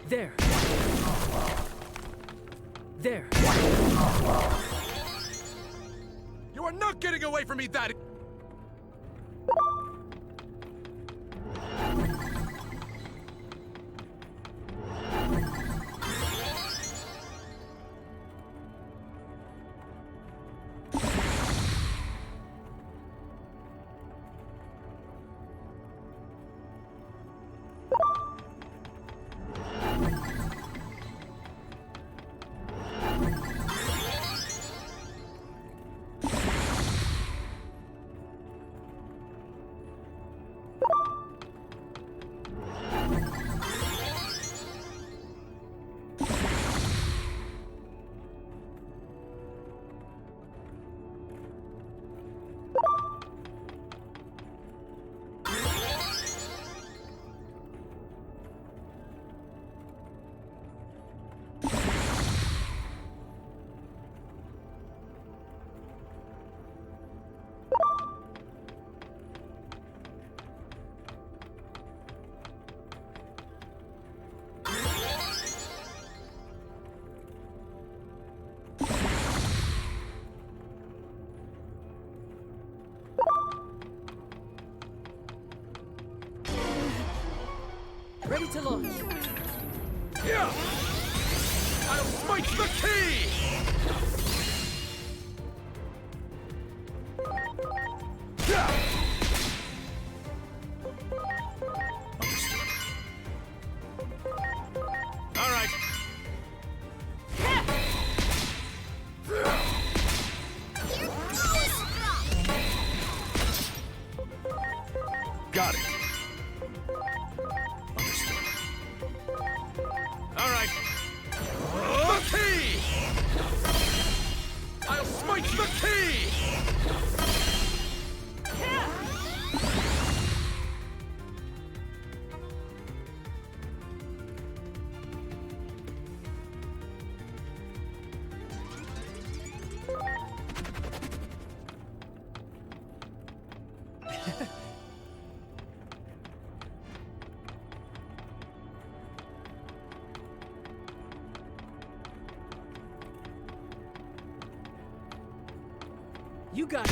There. There. You are not getting away from me that... Ready to launch. Yeah! I'll smite the key! Yeah! All right. Got it. All right. The key! I'll smite the key! You got it.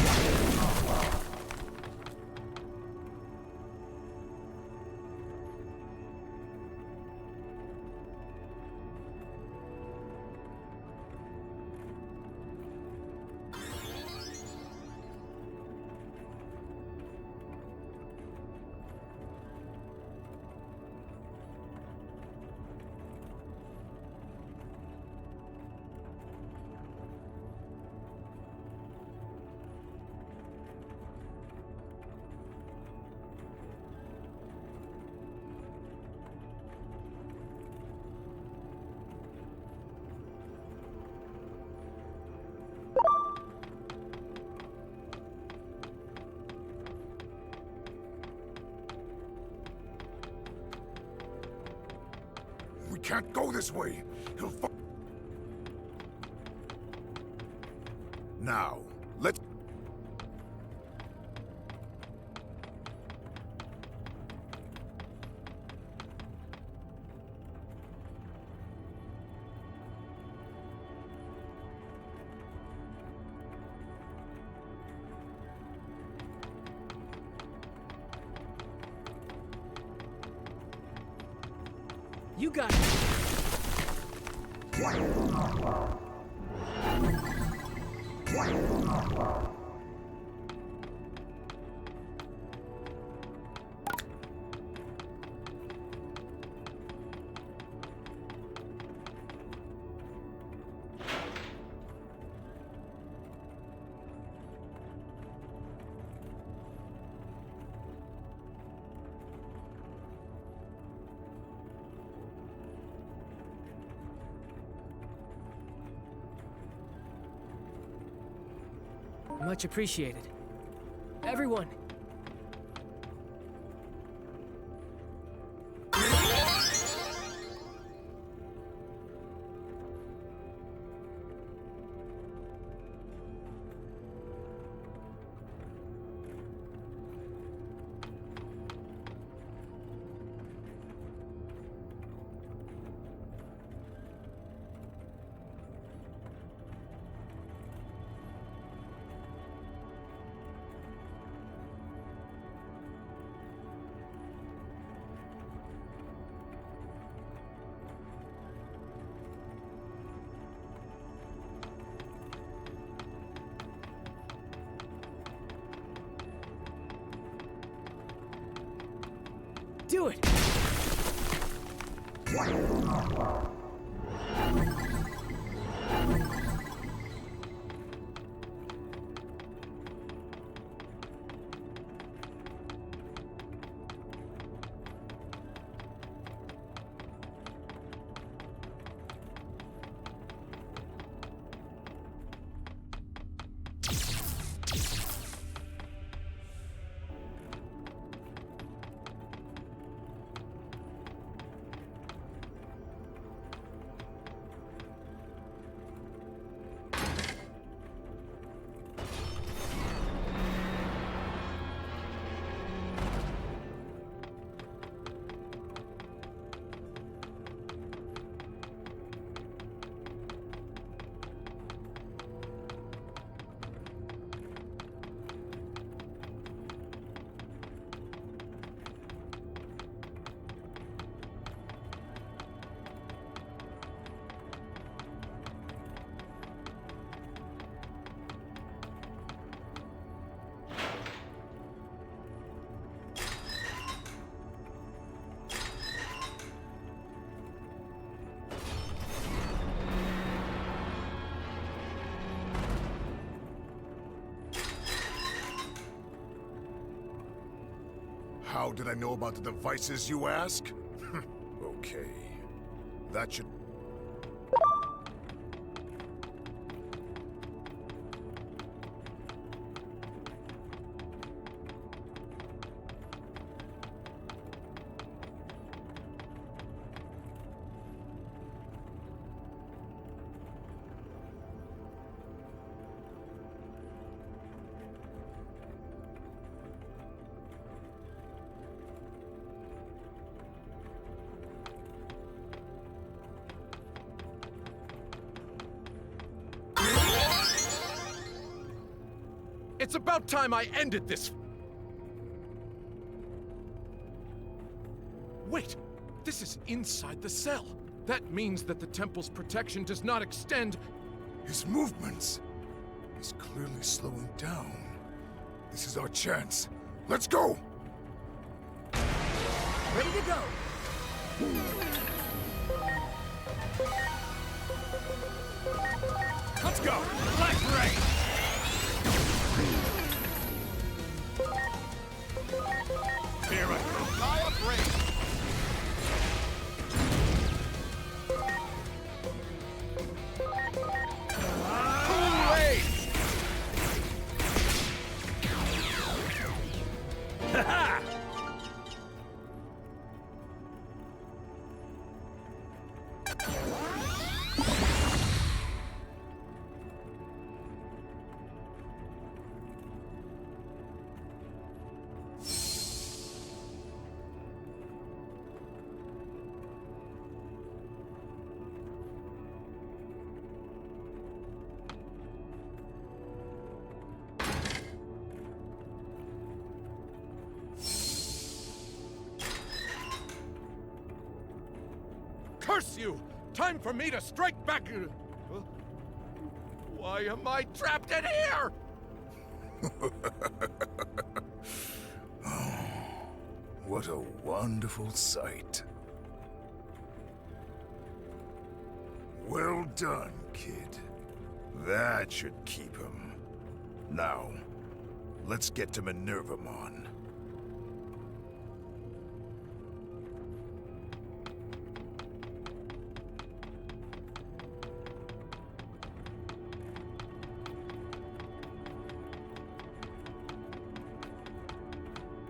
We can't go this way. He'll Now, let's... You got it. Much appreciated. Everyone! Do it! How did I know about the devices, you ask? Okay. That should... It's about time I ended this. Wait, this is inside the cell. That means that the temple's protection does not extend. His movements. He's clearly slowing down. This is our chance. Let's go! Ready to go! Let's go! Black Ray! Here I go. Fire break. Hooray! Ha-ha! Curse you! Time for me to strike back! Why am I trapped in here? What a wonderful sight. Well done, kid. That should keep him. Now, let's get to Minervamon.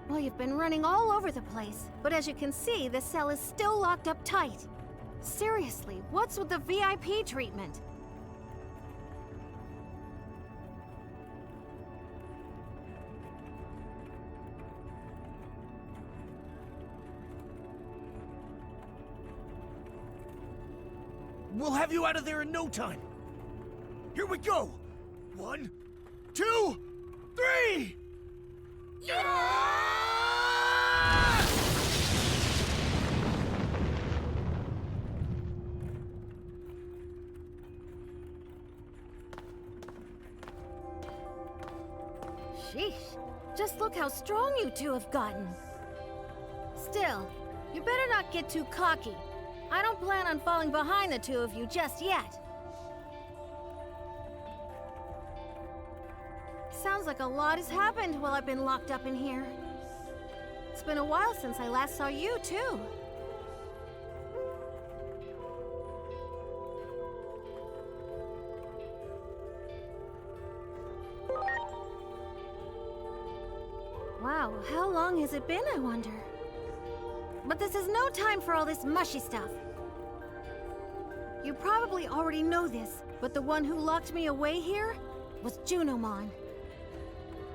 Well, you've been running all over the place, but as you can see, the cell is still locked up tight. Seriously, what's with the VIP treatment? We'll have you out of there in no time. Here we go. 1, 2, 3! Sheesh. Just look how strong you two have gotten. Still, you better not get too cocky. I don't plan on falling behind the two of you just yet. Sounds like a lot has happened while I've been locked up in here. It's been a while since I last saw you, too. Wow, how long has it been, I wonder? But this is no time for all this mushy stuff. You probably already know this, but the one who locked me away here was Junimon.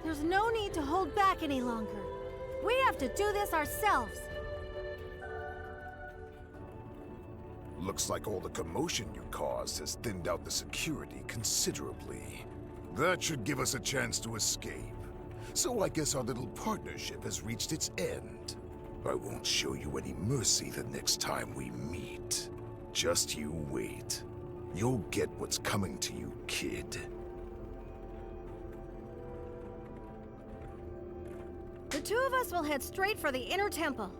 There's no need to hold back any longer. We have to do this ourselves. Looks like all the commotion you caused has thinned out the security considerably. That should give us a chance to escape. So I guess our little partnership has reached its end. I won't show you any mercy the next time we meet. Just you wait. You'll get what's coming to you, kid. The two of us will head straight for the inner temple.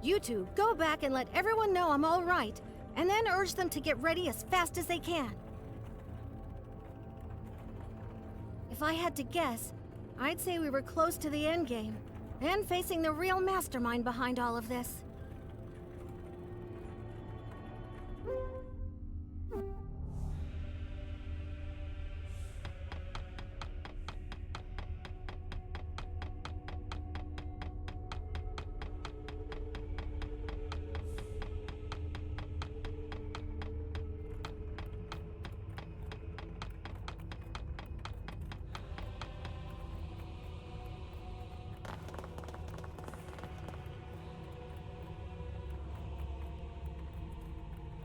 You two, go back and let everyone know I'm all right, and then urge them to get ready as fast as they can. If I had to guess, I'd say we were close to the endgame, and facing the real mastermind behind all of this.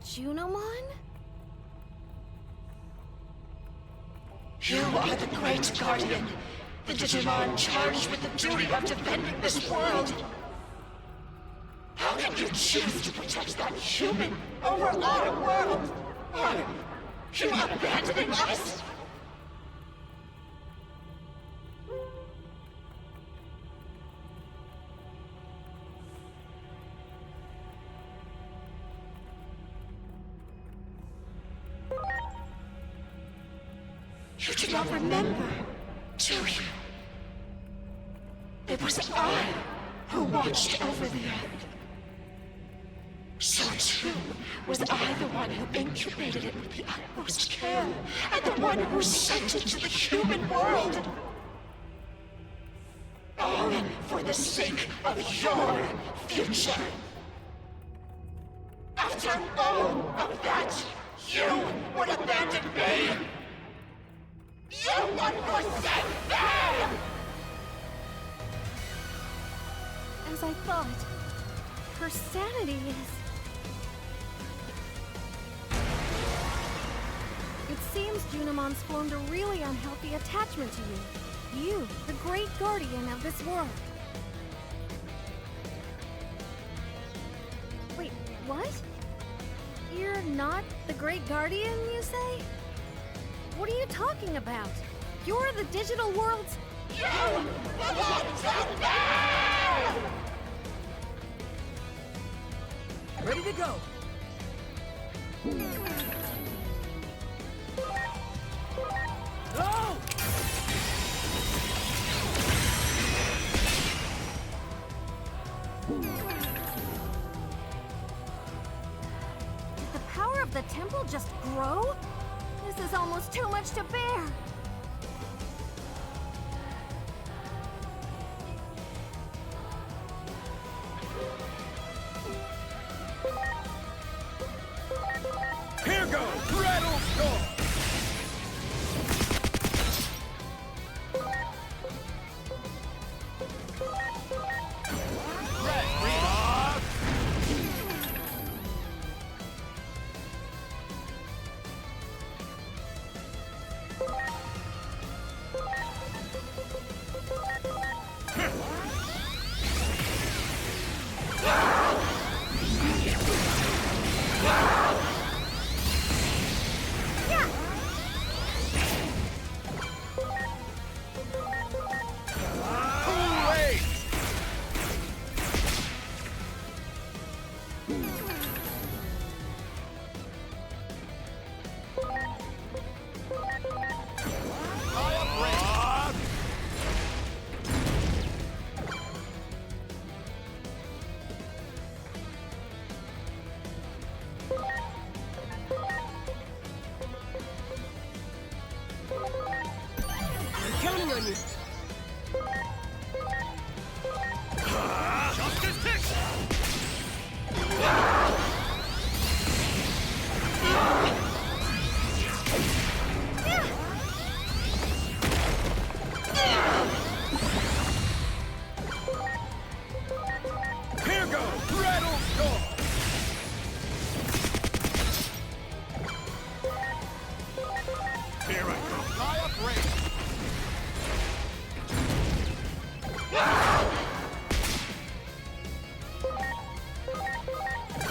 Junimon? You are the Great Guardian, the Digimon charged with the duty of defending this world. How can you choose to protect that human over our world? Are you abandoning us? You do not remember, do you? It was I who watched over the Earth. So too was I the one who incubated it with the utmost care, and the one who sent it to the human world. All for the sake of your future. After all of that, you would abandon me. You would forsake me! As I thought, her sanity is... It seems Junimon's formed a really unhealthy attachment to you. You, the great guardian of this world. What? You're not the Great Guardian, you say? What are you talking about? You're the digital world's... You belong to me! Ready to go! Oh! Did the power of the temple just grow? This is almost too much to bear. Here goes! Rattle storm! Red Reebok! Kool-Aid! I'm counting on you! Justice Tick! Here goes! Rattle storm! Here I go. High up range.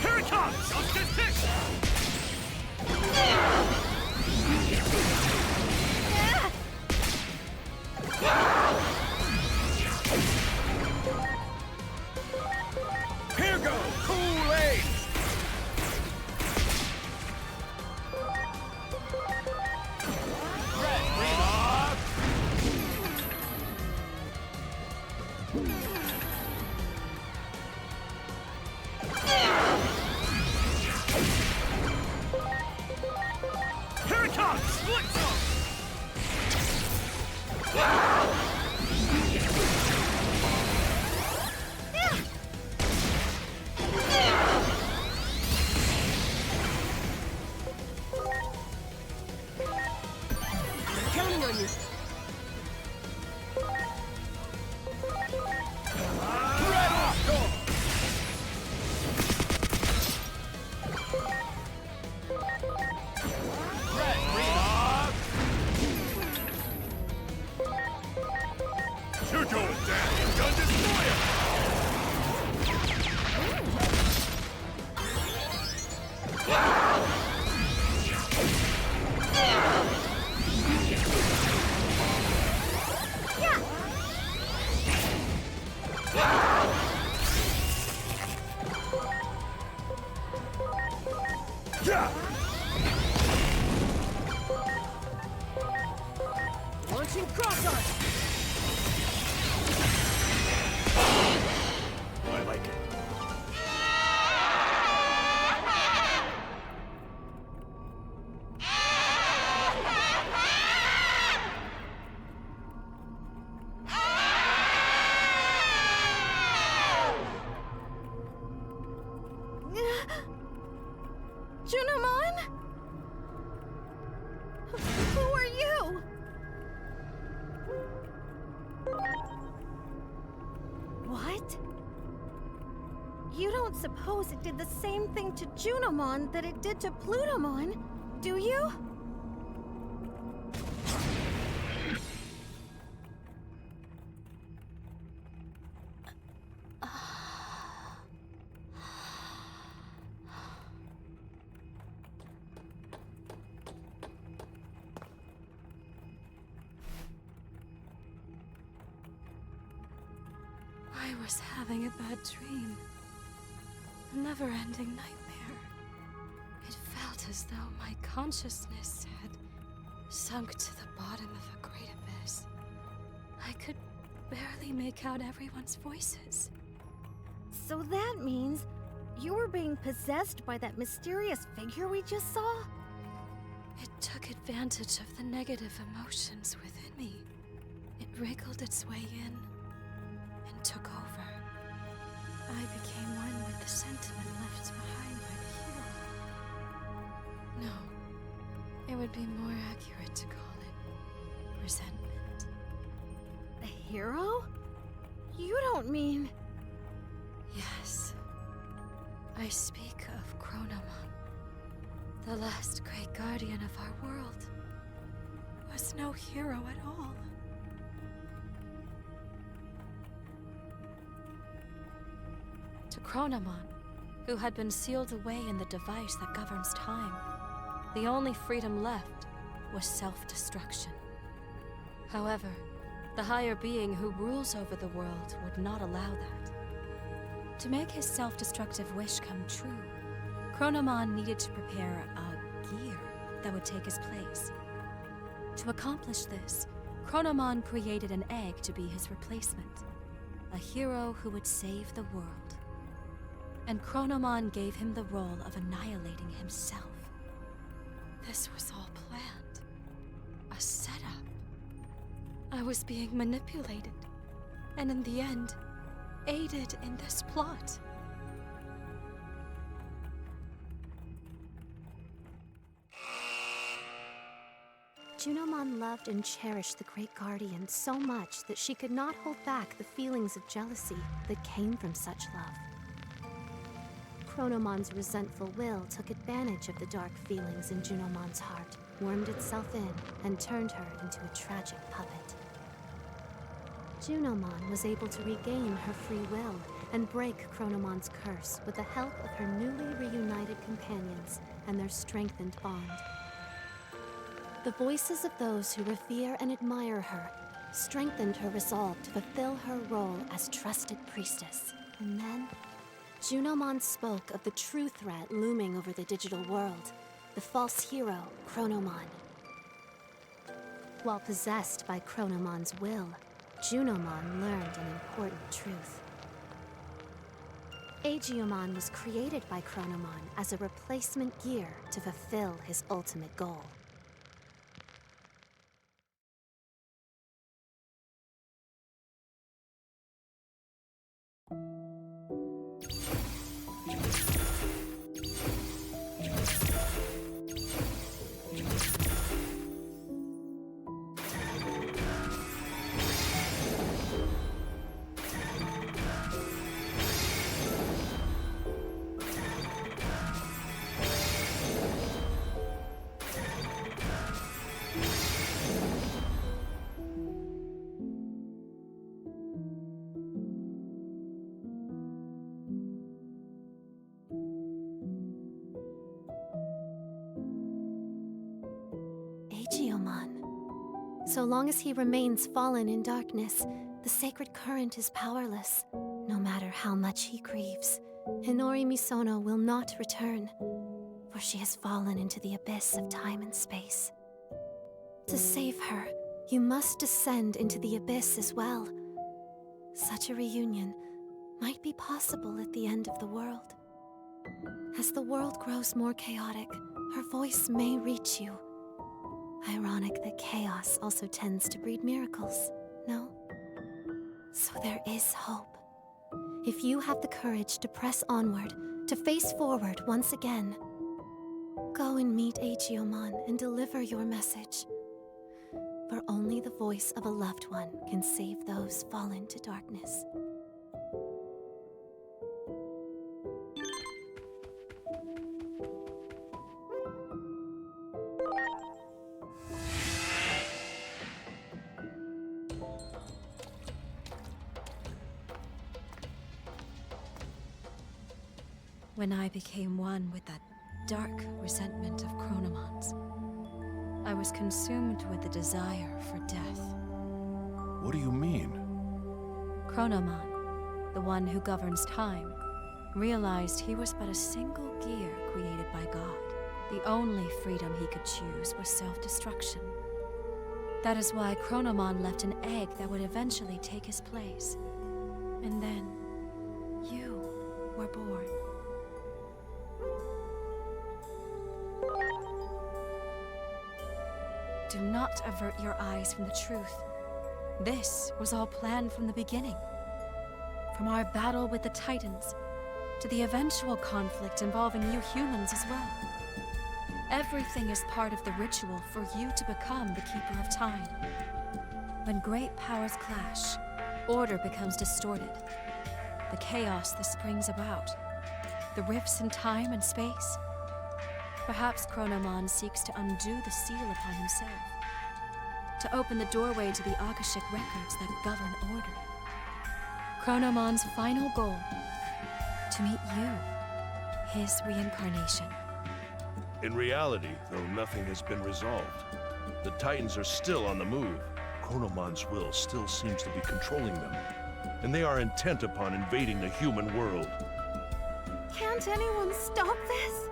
Here it comes! Justice Tick! Here goes! Kool-Aid! Red Reebok! Here it comes! Split zone! I'm counting on you! Rattle storm! Red Reebok! You're going down, Gun Destroyer! Yeah! Launching cross arm! I like it. Junimon? Who are you? What? You don't suppose it did the same thing to Junimon that it did to Plutomon, do you? was having a bad dream. A never-ending nightmare. It felt as though my consciousness had sunk to the bottom of a great abyss. I could barely make out everyone's voices. So that means you were being possessed by that mysterious figure we just saw? It took advantage of the negative emotions within me. It wriggled its way in and took over. I became one with the sentiment left behind by the hero. No, it would be more accurate to call it resentment. A hero? You don't mean... Yes. I speak of Chronomon, the last great guardian of our world. Was no hero at all. To Chronomon, who had been sealed away in the device that governs time, the only freedom left was self-destruction. However, the higher being who rules over the world would not allow that. To make his self-destructive wish come true, Chronomon needed to prepare a gear that would take his place. To accomplish this, Chronomon created an egg to be his replacement, a hero who would save the world. And Chronomon gave him the role of annihilating himself. This was all planned. A setup. I was being manipulated, and in the end, aided in this plot. Junomon loved and cherished the Great Guardian so much that she could not hold back the feelings of jealousy that came from such love. Chronomon's resentful will took advantage of the dark feelings in Junomon's heart, wormed itself in, and turned her into a tragic puppet. Junomon was able to regain her free will and break Chronomon's curse with the help of her newly reunited companions and their strengthened bond. The voices of those who revere and admire her strengthened her resolve to fulfill her role as trusted priestess. And then, Junomon spoke of the true threat looming over the digital world, the false hero, Chronomon. While possessed by Chronomon's will, Junomon learned an important truth. Aegiomon was created by Chronomon as a replacement gear to fulfill his ultimate goal. Aegiomon. So long as he remains fallen in darkness, the sacred current is powerless, no matter how much he grieves. Hinori Misono will not return, for she has fallen into the abyss of time and space. To save her, you must descend into the abyss as well. Such a reunion might be possible at the end of the world. As the world grows more chaotic, her voice may reach you. Ironic that chaos also tends to breed miracles, no? So there is hope. If you have the courage to press onward, to face forward once again, go and meet Aegiomon and deliver your message. For only the voice of a loved one can save those fallen to darkness. When I became one with that dark resentment of Chronomon's, I was consumed with the desire for death. What do you mean? Chronomon, the one who governs time, realized he was but a single gear created by God. The only freedom he could choose was self-destruction. That is why Chronomon left an egg that would eventually take his place. And then, you were born. Do not avert your eyes from the truth. This was all planned from the beginning. From our battle with the Titans, to the eventual conflict involving you humans as well. Everything is part of the ritual for you to become the Keeper of Time. When great powers clash, order becomes distorted. The chaos this brings about, the rifts in time and space. Perhaps Chronomon seeks to undo the seal upon himself, to open the doorway to the Akashic records that govern order. Chronomon's final goal, to meet you, his reincarnation. In reality, though nothing has been resolved, the Titans are still on the move. Chronomon's will still seems to be controlling them, and they are intent upon invading the human world. Can't anyone stop this?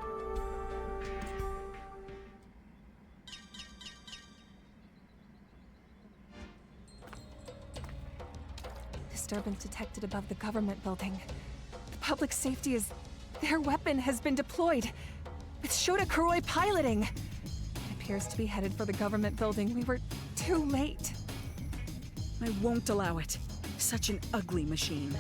Disturbance detected above the government building. The public safety is... Their weapon has been deployed, with Shota Kuroi piloting. It appears to be headed for the government building. We were too late. I won't allow it. Such an ugly machine.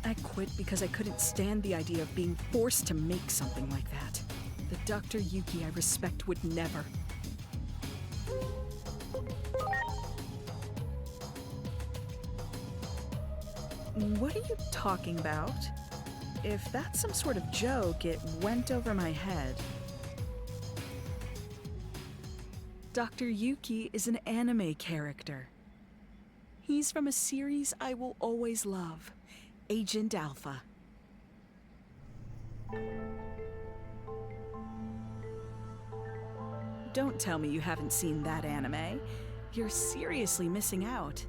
I quit because I couldn't stand the idea of being forced to make something like that. The Dr. Yuki I respect would never. What are you talking about? If that's some sort of joke, it went over my head. Dr. Yuki is an anime character. He's from a series I will always love, Agent Alpha. Don't tell me you haven't seen that anime. You're seriously missing out.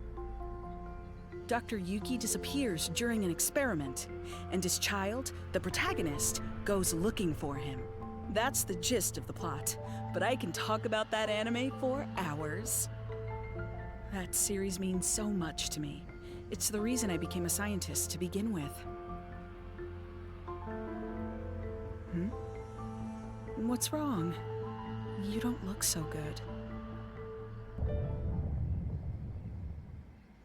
Dr. Yuki disappears during an experiment, and his child, the protagonist, goes looking for him. That's the gist of the plot, but I can talk about that anime for hours. That series means so much to me. It's the reason I became a scientist to begin with. What's wrong? You don't look so good.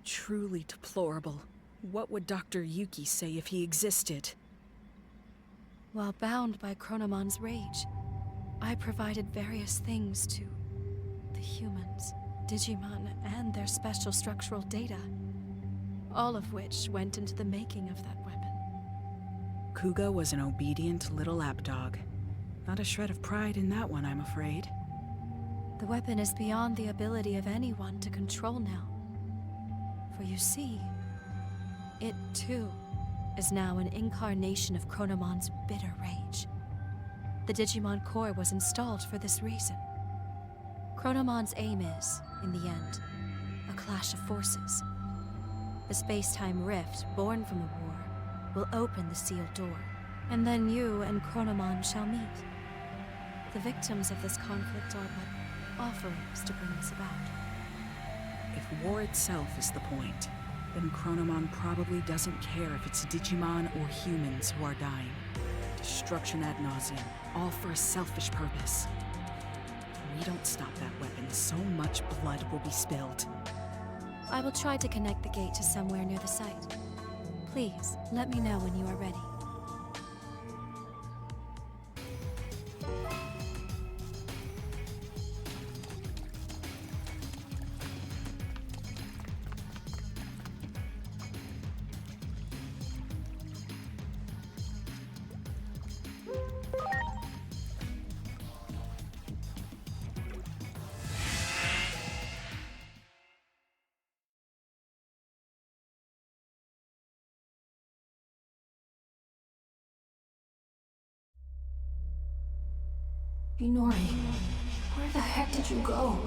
Truly deplorable. What would Dr. Yuki say if he existed? While bound by Chronomon's rage, I provided various things to the humans, Digimon, and their special structural data, all of which went into the making of that weapon. Kuga was an obedient little lapdog. Not a shred of pride in that one, I'm afraid. The weapon is beyond the ability of anyone to control now. For you see, it too is now an incarnation of Chronomon's bitter rage. The Digimon core was installed for this reason. Chronomon's aim is, in the end, a clash of forces. The space-time rift born from the war will open the sealed door, and then you and Chronomon shall meet. The victims of this conflict are but offerings to bring this about. If war itself is the point, then Chronomon probably doesn't care if it's Digimon or humans who are dying. Destruction ad nauseum, all for a selfish purpose. If we don't stop that weapon, so much blood will be spilled. I will try to connect the gate to somewhere near the site. Please, let me know when you are ready. Inori, where the heck did you go?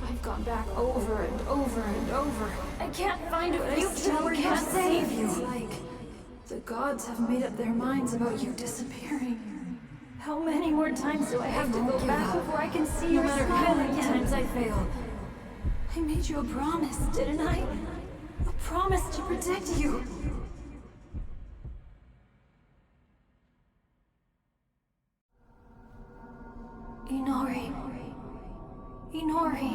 I've gone back over and over and over. I can't find a future. I can't save you. Like gods have made up their minds about you disappearing. How many more times do I have to go back before I can see your smile again? No matter how many times I fail. I made you a promise, didn't I? A promise to protect you. Inori. Inori.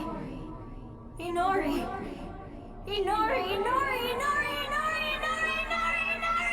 Inori. Inori, Inori, Inori, Inori, Inori, Inori, Inori!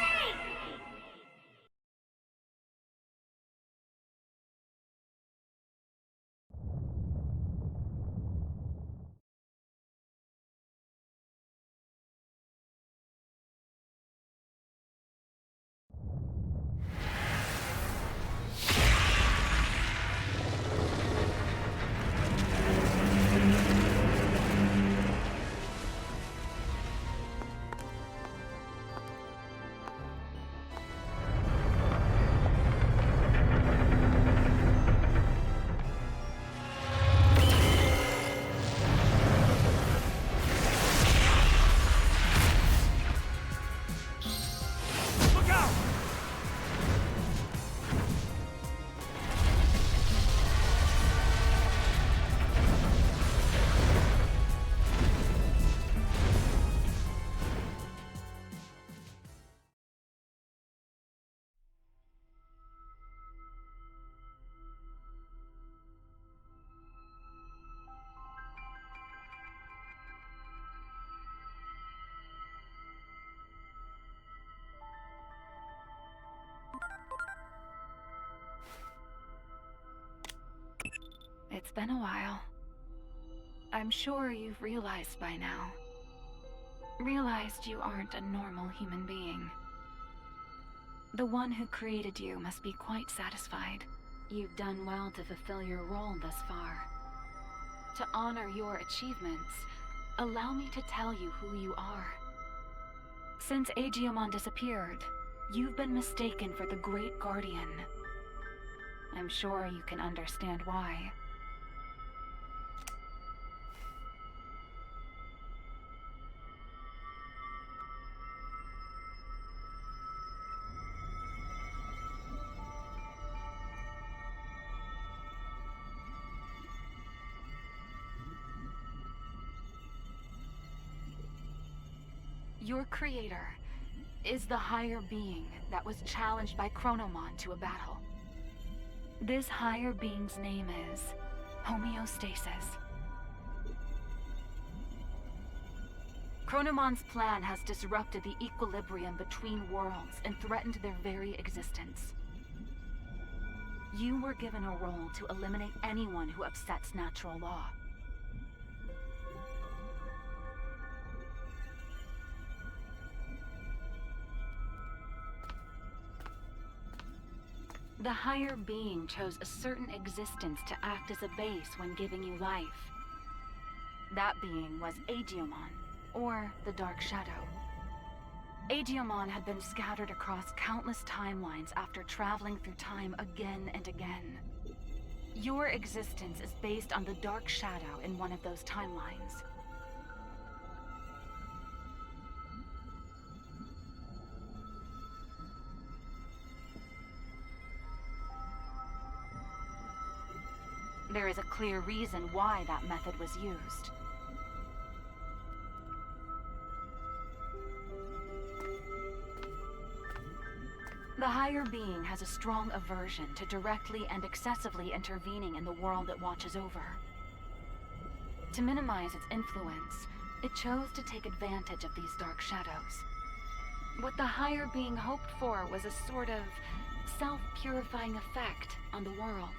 It's been a while. I'm sure you've realized by now. Realized you aren't a normal human being. The one who created you must be quite satisfied. You've done well to fulfill your role thus far. To honor your achievements, allow me to tell you who you are. Since Digimon disappeared, you've been mistaken for the Great Guardian. I'm sure you can understand why. Your creator is the higher being that was challenged by Chronomon to a battle. This higher being's name is homeostasis. Chronomon's plan has disrupted the equilibrium between worlds and threatened their very existence. You were given a role to eliminate anyone who upsets natural law. The higher being chose a certain existence to act as a base when giving you life. That being was Digimon, or the Dark Shadow. Digimon had been scattered across countless timelines after traveling through time again and again. Your existence is based on the Dark Shadow in one of those timelines. There is a clear reason why that method was used. The higher being has a strong aversion to directly and excessively intervening in the world it watches over. To minimize its influence, it chose to take advantage of these dark shadows. What the higher being hoped for was a sort of self-purifying effect on the world.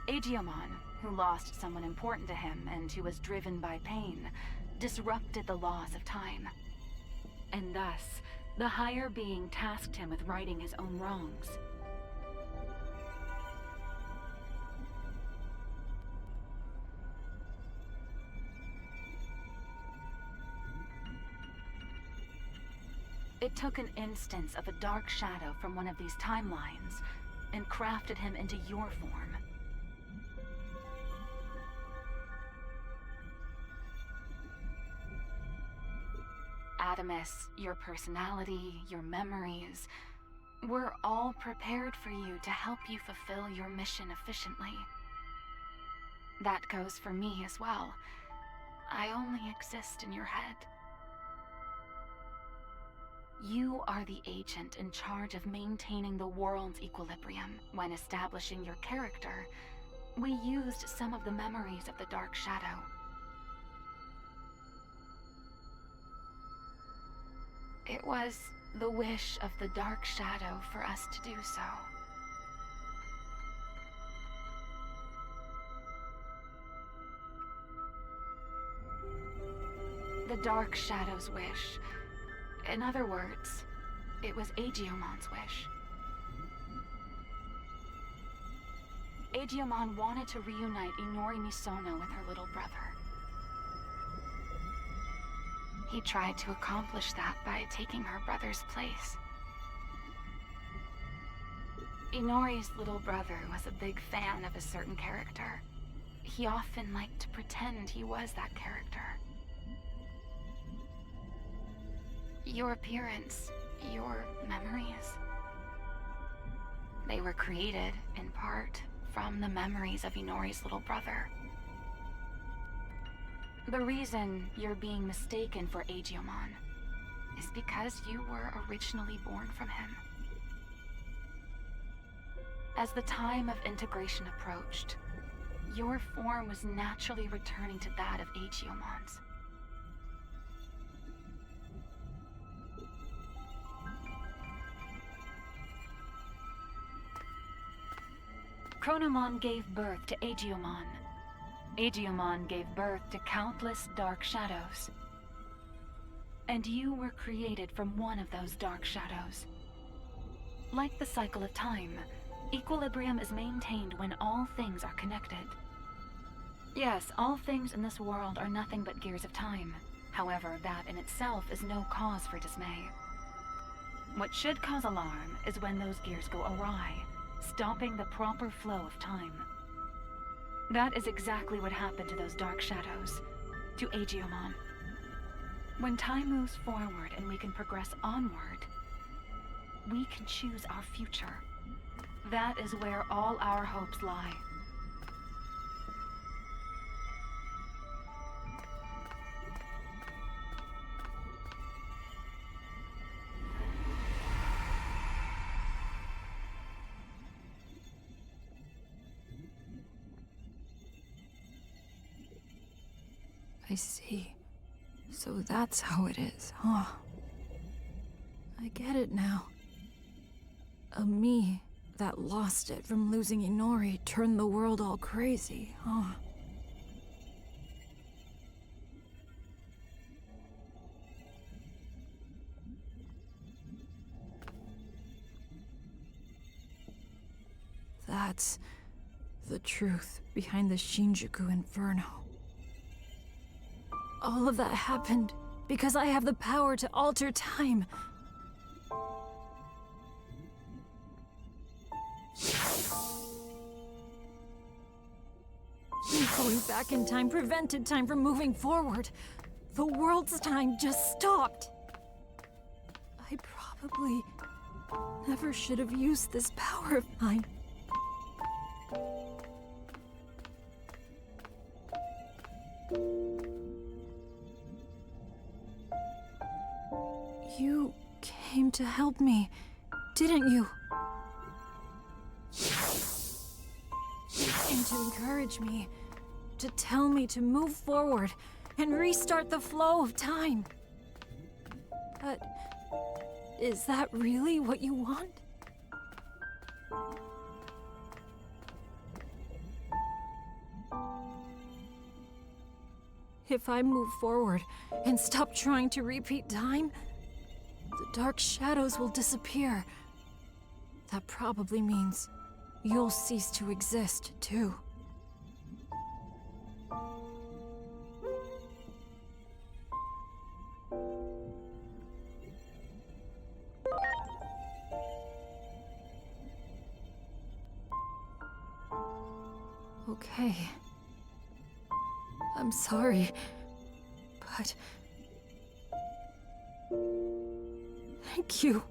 Digimon, who lost someone important to him and who was driven by pain, disrupted the laws of time. And thus, the higher being tasked him with righting his own wrongs. It took an instance of a dark shadow from one of these timelines and crafted him into your form. Artemis, your personality, your memories, were all prepared for you to help you fulfill your mission efficiently. That goes for me as well. I only exist in your head. You are the agent in charge of maintaining the world's equilibrium. When establishing your character, we used some of the memories of the Dark Shadow. It was the wish of the Dark Shadow for us to do so. The Dark Shadow's wish. In other words, it was Agiomon's wish. Agiomon wanted to reunite Inori Misono with her little brother. He tried to accomplish that by taking her brother's place. Inori's little brother was a big fan of a certain character. He often liked to pretend he was that character. Your appearance, your memories, they were created, in part, from the memories of Inori's little brother. The reason you're being mistaken for Agiomon is because you were originally born from him. As the time of integration approached, your form was naturally returning to that of Agiomon's. Chronomon gave birth to Agiomon. Agiomon gave birth to countless dark shadows. And you were created from one of those dark shadows. Like the cycle of time, equilibrium is maintained when all things are connected. Yes, all things in this world are nothing but gears of time. However, that in itself is no cause for dismay. What should cause alarm is when those gears go awry, stopping the proper flow of time. That is exactly what happened to those dark shadows, to Agiomon. When time moves forward and we can progress onward, we can choose our future. That is where all our hopes lie. I see. So that's how it is, huh? I get it now. A me that lost it from losing Inori turned the world all crazy, huh? That's the truth behind the Shinjuku Inferno. All of that happened because I have the power to alter time. Going back in time prevented time from moving forward. The world's time just stopped. I probably never should have used this power of mine. You came to help me, didn't you? You came to encourage me, to tell me to move forward and restart the flow of time. But is that really what you want? If I move forward and stop trying to repeat time, the dark shadows will disappear. That probably means you'll cease to exist, too. Okay. I'm sorry, but Thank you.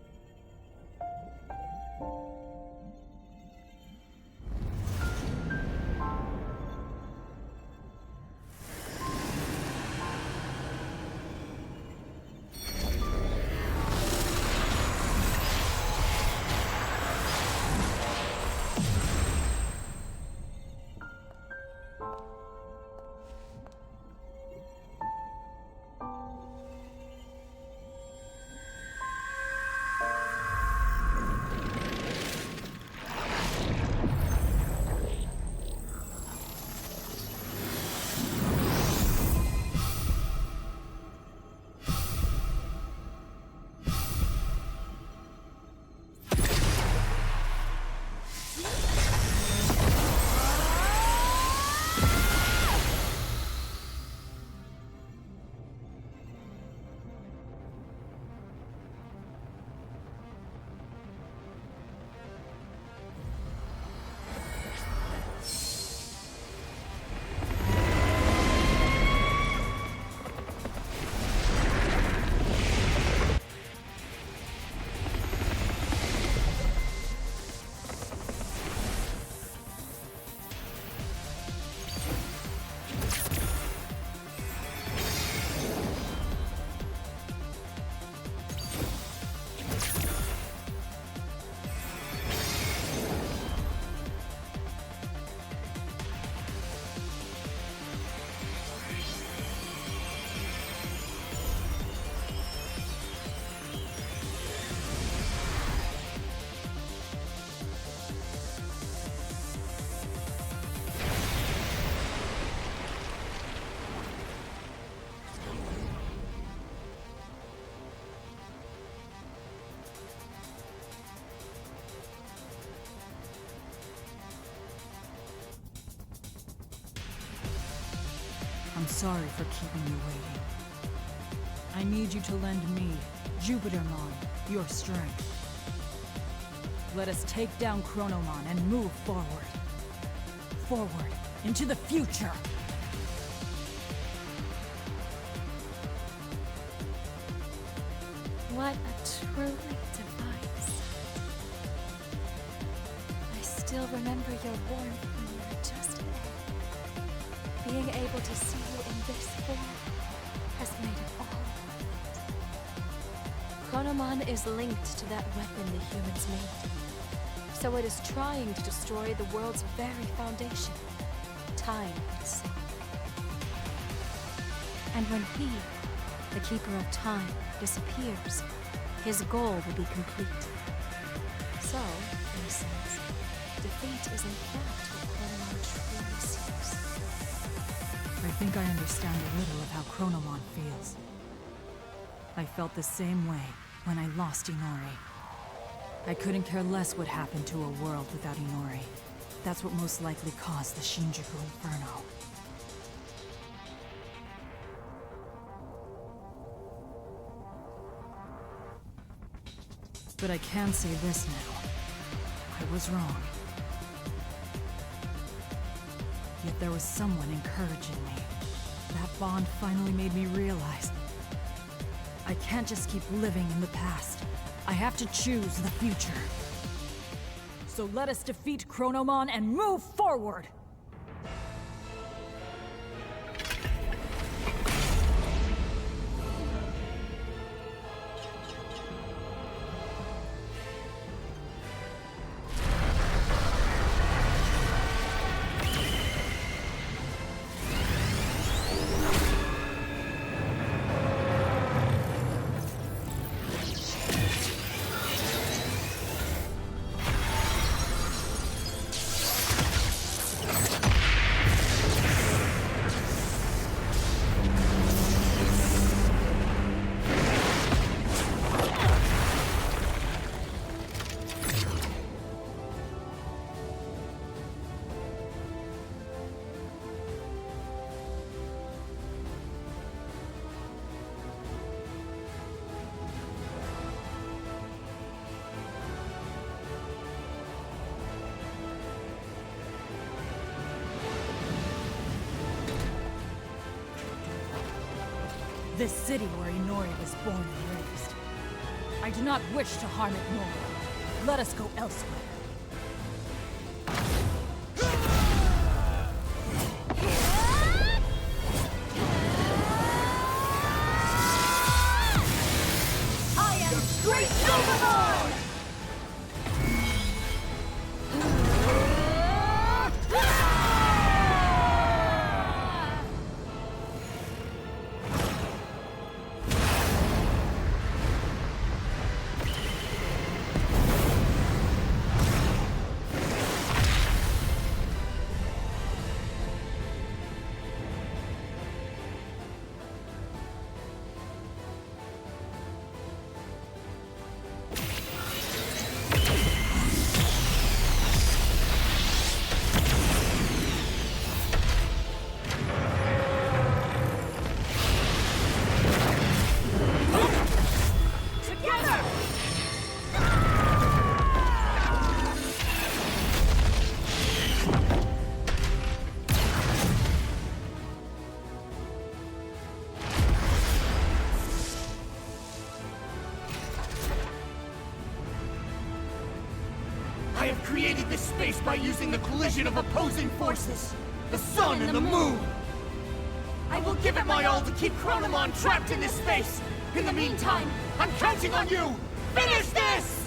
I'm sorry for keeping you waiting. I need you to lend me, Jupitermon, your strength. Let us take down Chronomon and move forward. Forward, into the future! What a truly divine sight. I still remember your warmth when you were just there. Being able to see you in this form has made it all worth it. Chronomon is linked to that weapon the humans made. So it is trying to destroy the world's very foundation, time itself. And when he, the Keeper of Time, disappears, his goal will be complete. So, in a sense, defeat is in fact what Chronomon truly seeks. I think I understand a little of how Chronomon feels. I felt the same way when I lost Inori. I couldn't care less what happened to a world without Inori. That's what most likely caused the Shinjuku Inferno. But I can say this now. I was wrong. Yet there was someone encouraging me. That bond finally made me realize I can't just keep living in the past. I have to choose the future. So let us defeat Chronomon and move forward! This city where Inori was born and raised. I I do not wish to harm it more. Let us go elsewhere. I am Great Digimon! I have created this space by using the collision of opposing forces. The sun and the moon. I will give it my all to keep Chronomon trapped in this space. In the meantime, I'm counting on you! Finish this!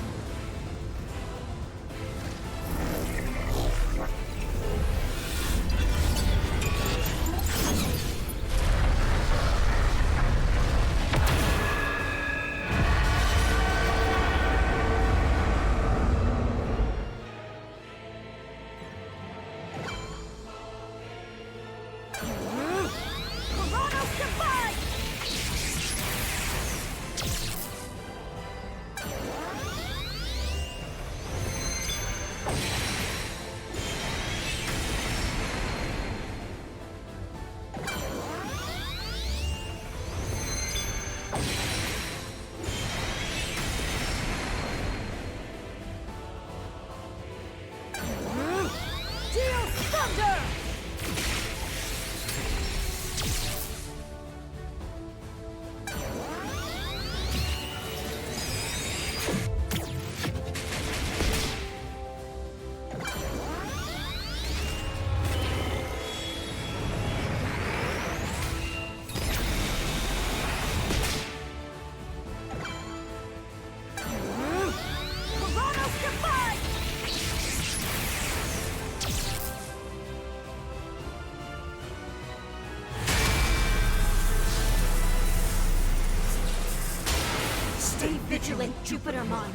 Stay vigilant, Jupitermon.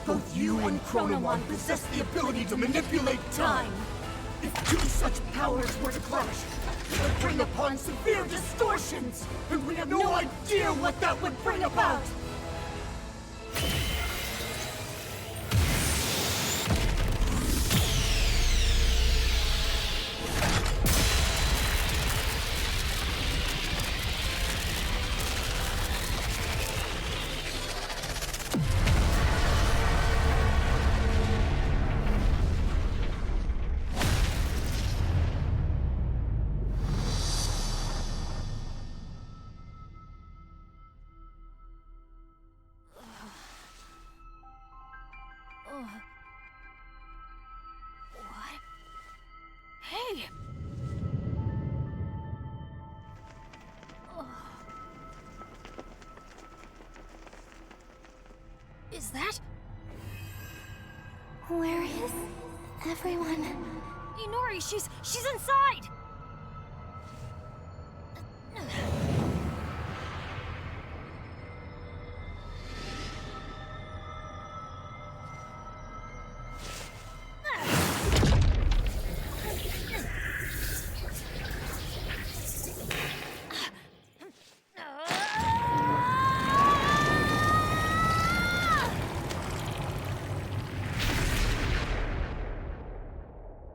Both you and Chronomon possess the ability to manipulate time. If two such powers were to clash, it would bring upon severe distortions, and we have no idea what that would bring about. What? Hey! Is that? Where is everyone? Inori, she's inside!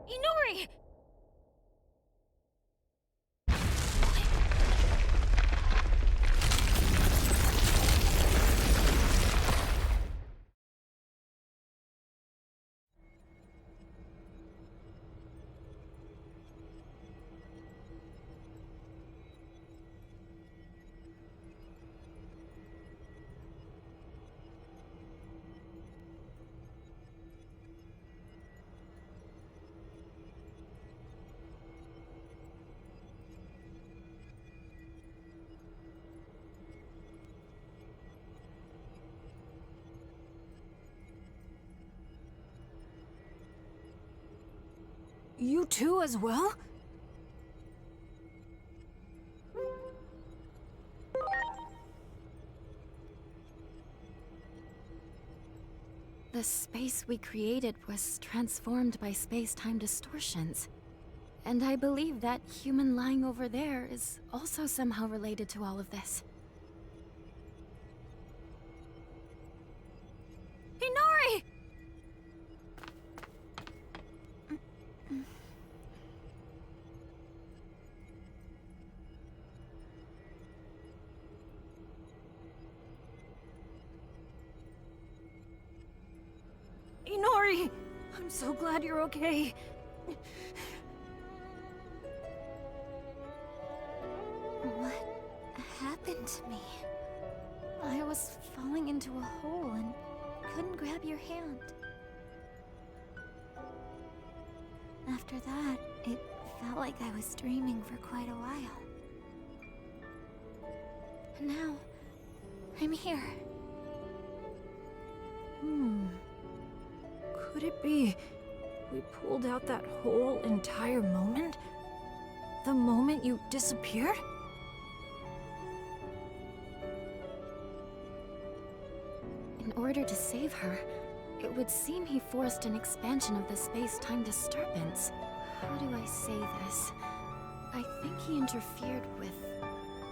Inori! You too as well? The space we created was transformed by space-time distortions. And I believe that human lying over there is also somehow related to all of this. Inori! Inori! I'm so glad you're okay. What happened to me? I was falling into a hole and couldn't grab your hand. After that, it felt like I was dreaming for quite a while. And now, I'm here. Could it be we pulled out that whole entire moment? The moment you disappeared? In order to save her, it would seem he forced an expansion of the space-time disturbance. How do I say this? I think he interfered with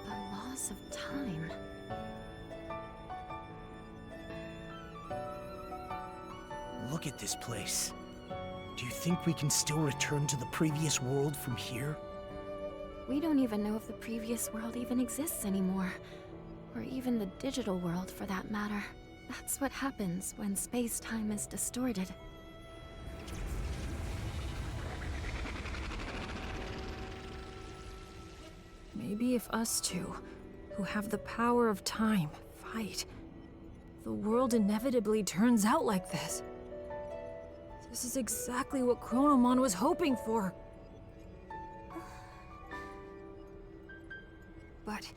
the laws of time. Look at this place. Do you think we can still return to the previous world from here? We don't even know if the previous world even exists anymore. Or even the digital world, for that matter. That's what happens when space-time is distorted. Maybe if us two, who have the power of time, fight, the world inevitably turns out like this. This is exactly what Chronomon was hoping for. But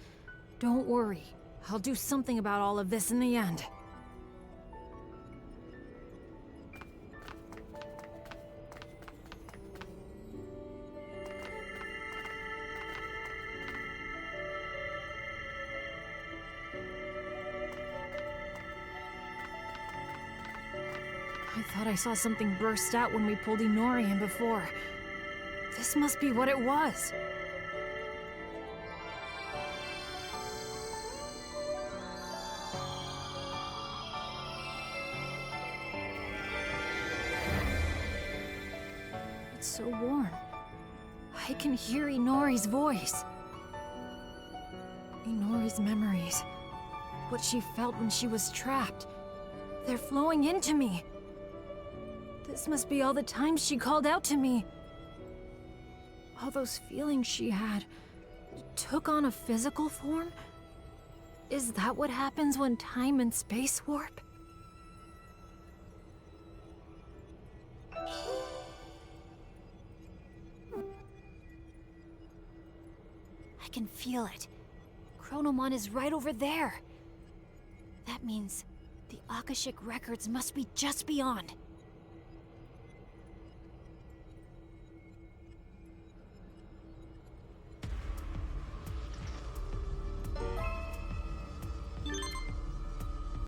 don't worry, I'll do something about all of this in the end. I thought I saw something burst out when we pulled Inori in before. This must be what it was. It's so warm. I can hear Inori's voice. Inori's memories. What she felt when she was trapped. They're flowing into me. This must be all the times she called out to me. All those feelings she had took on a physical form? Is that what happens when time and space warp? I can feel it. Chronomon is right over there. That means the Akashic records must be just beyond.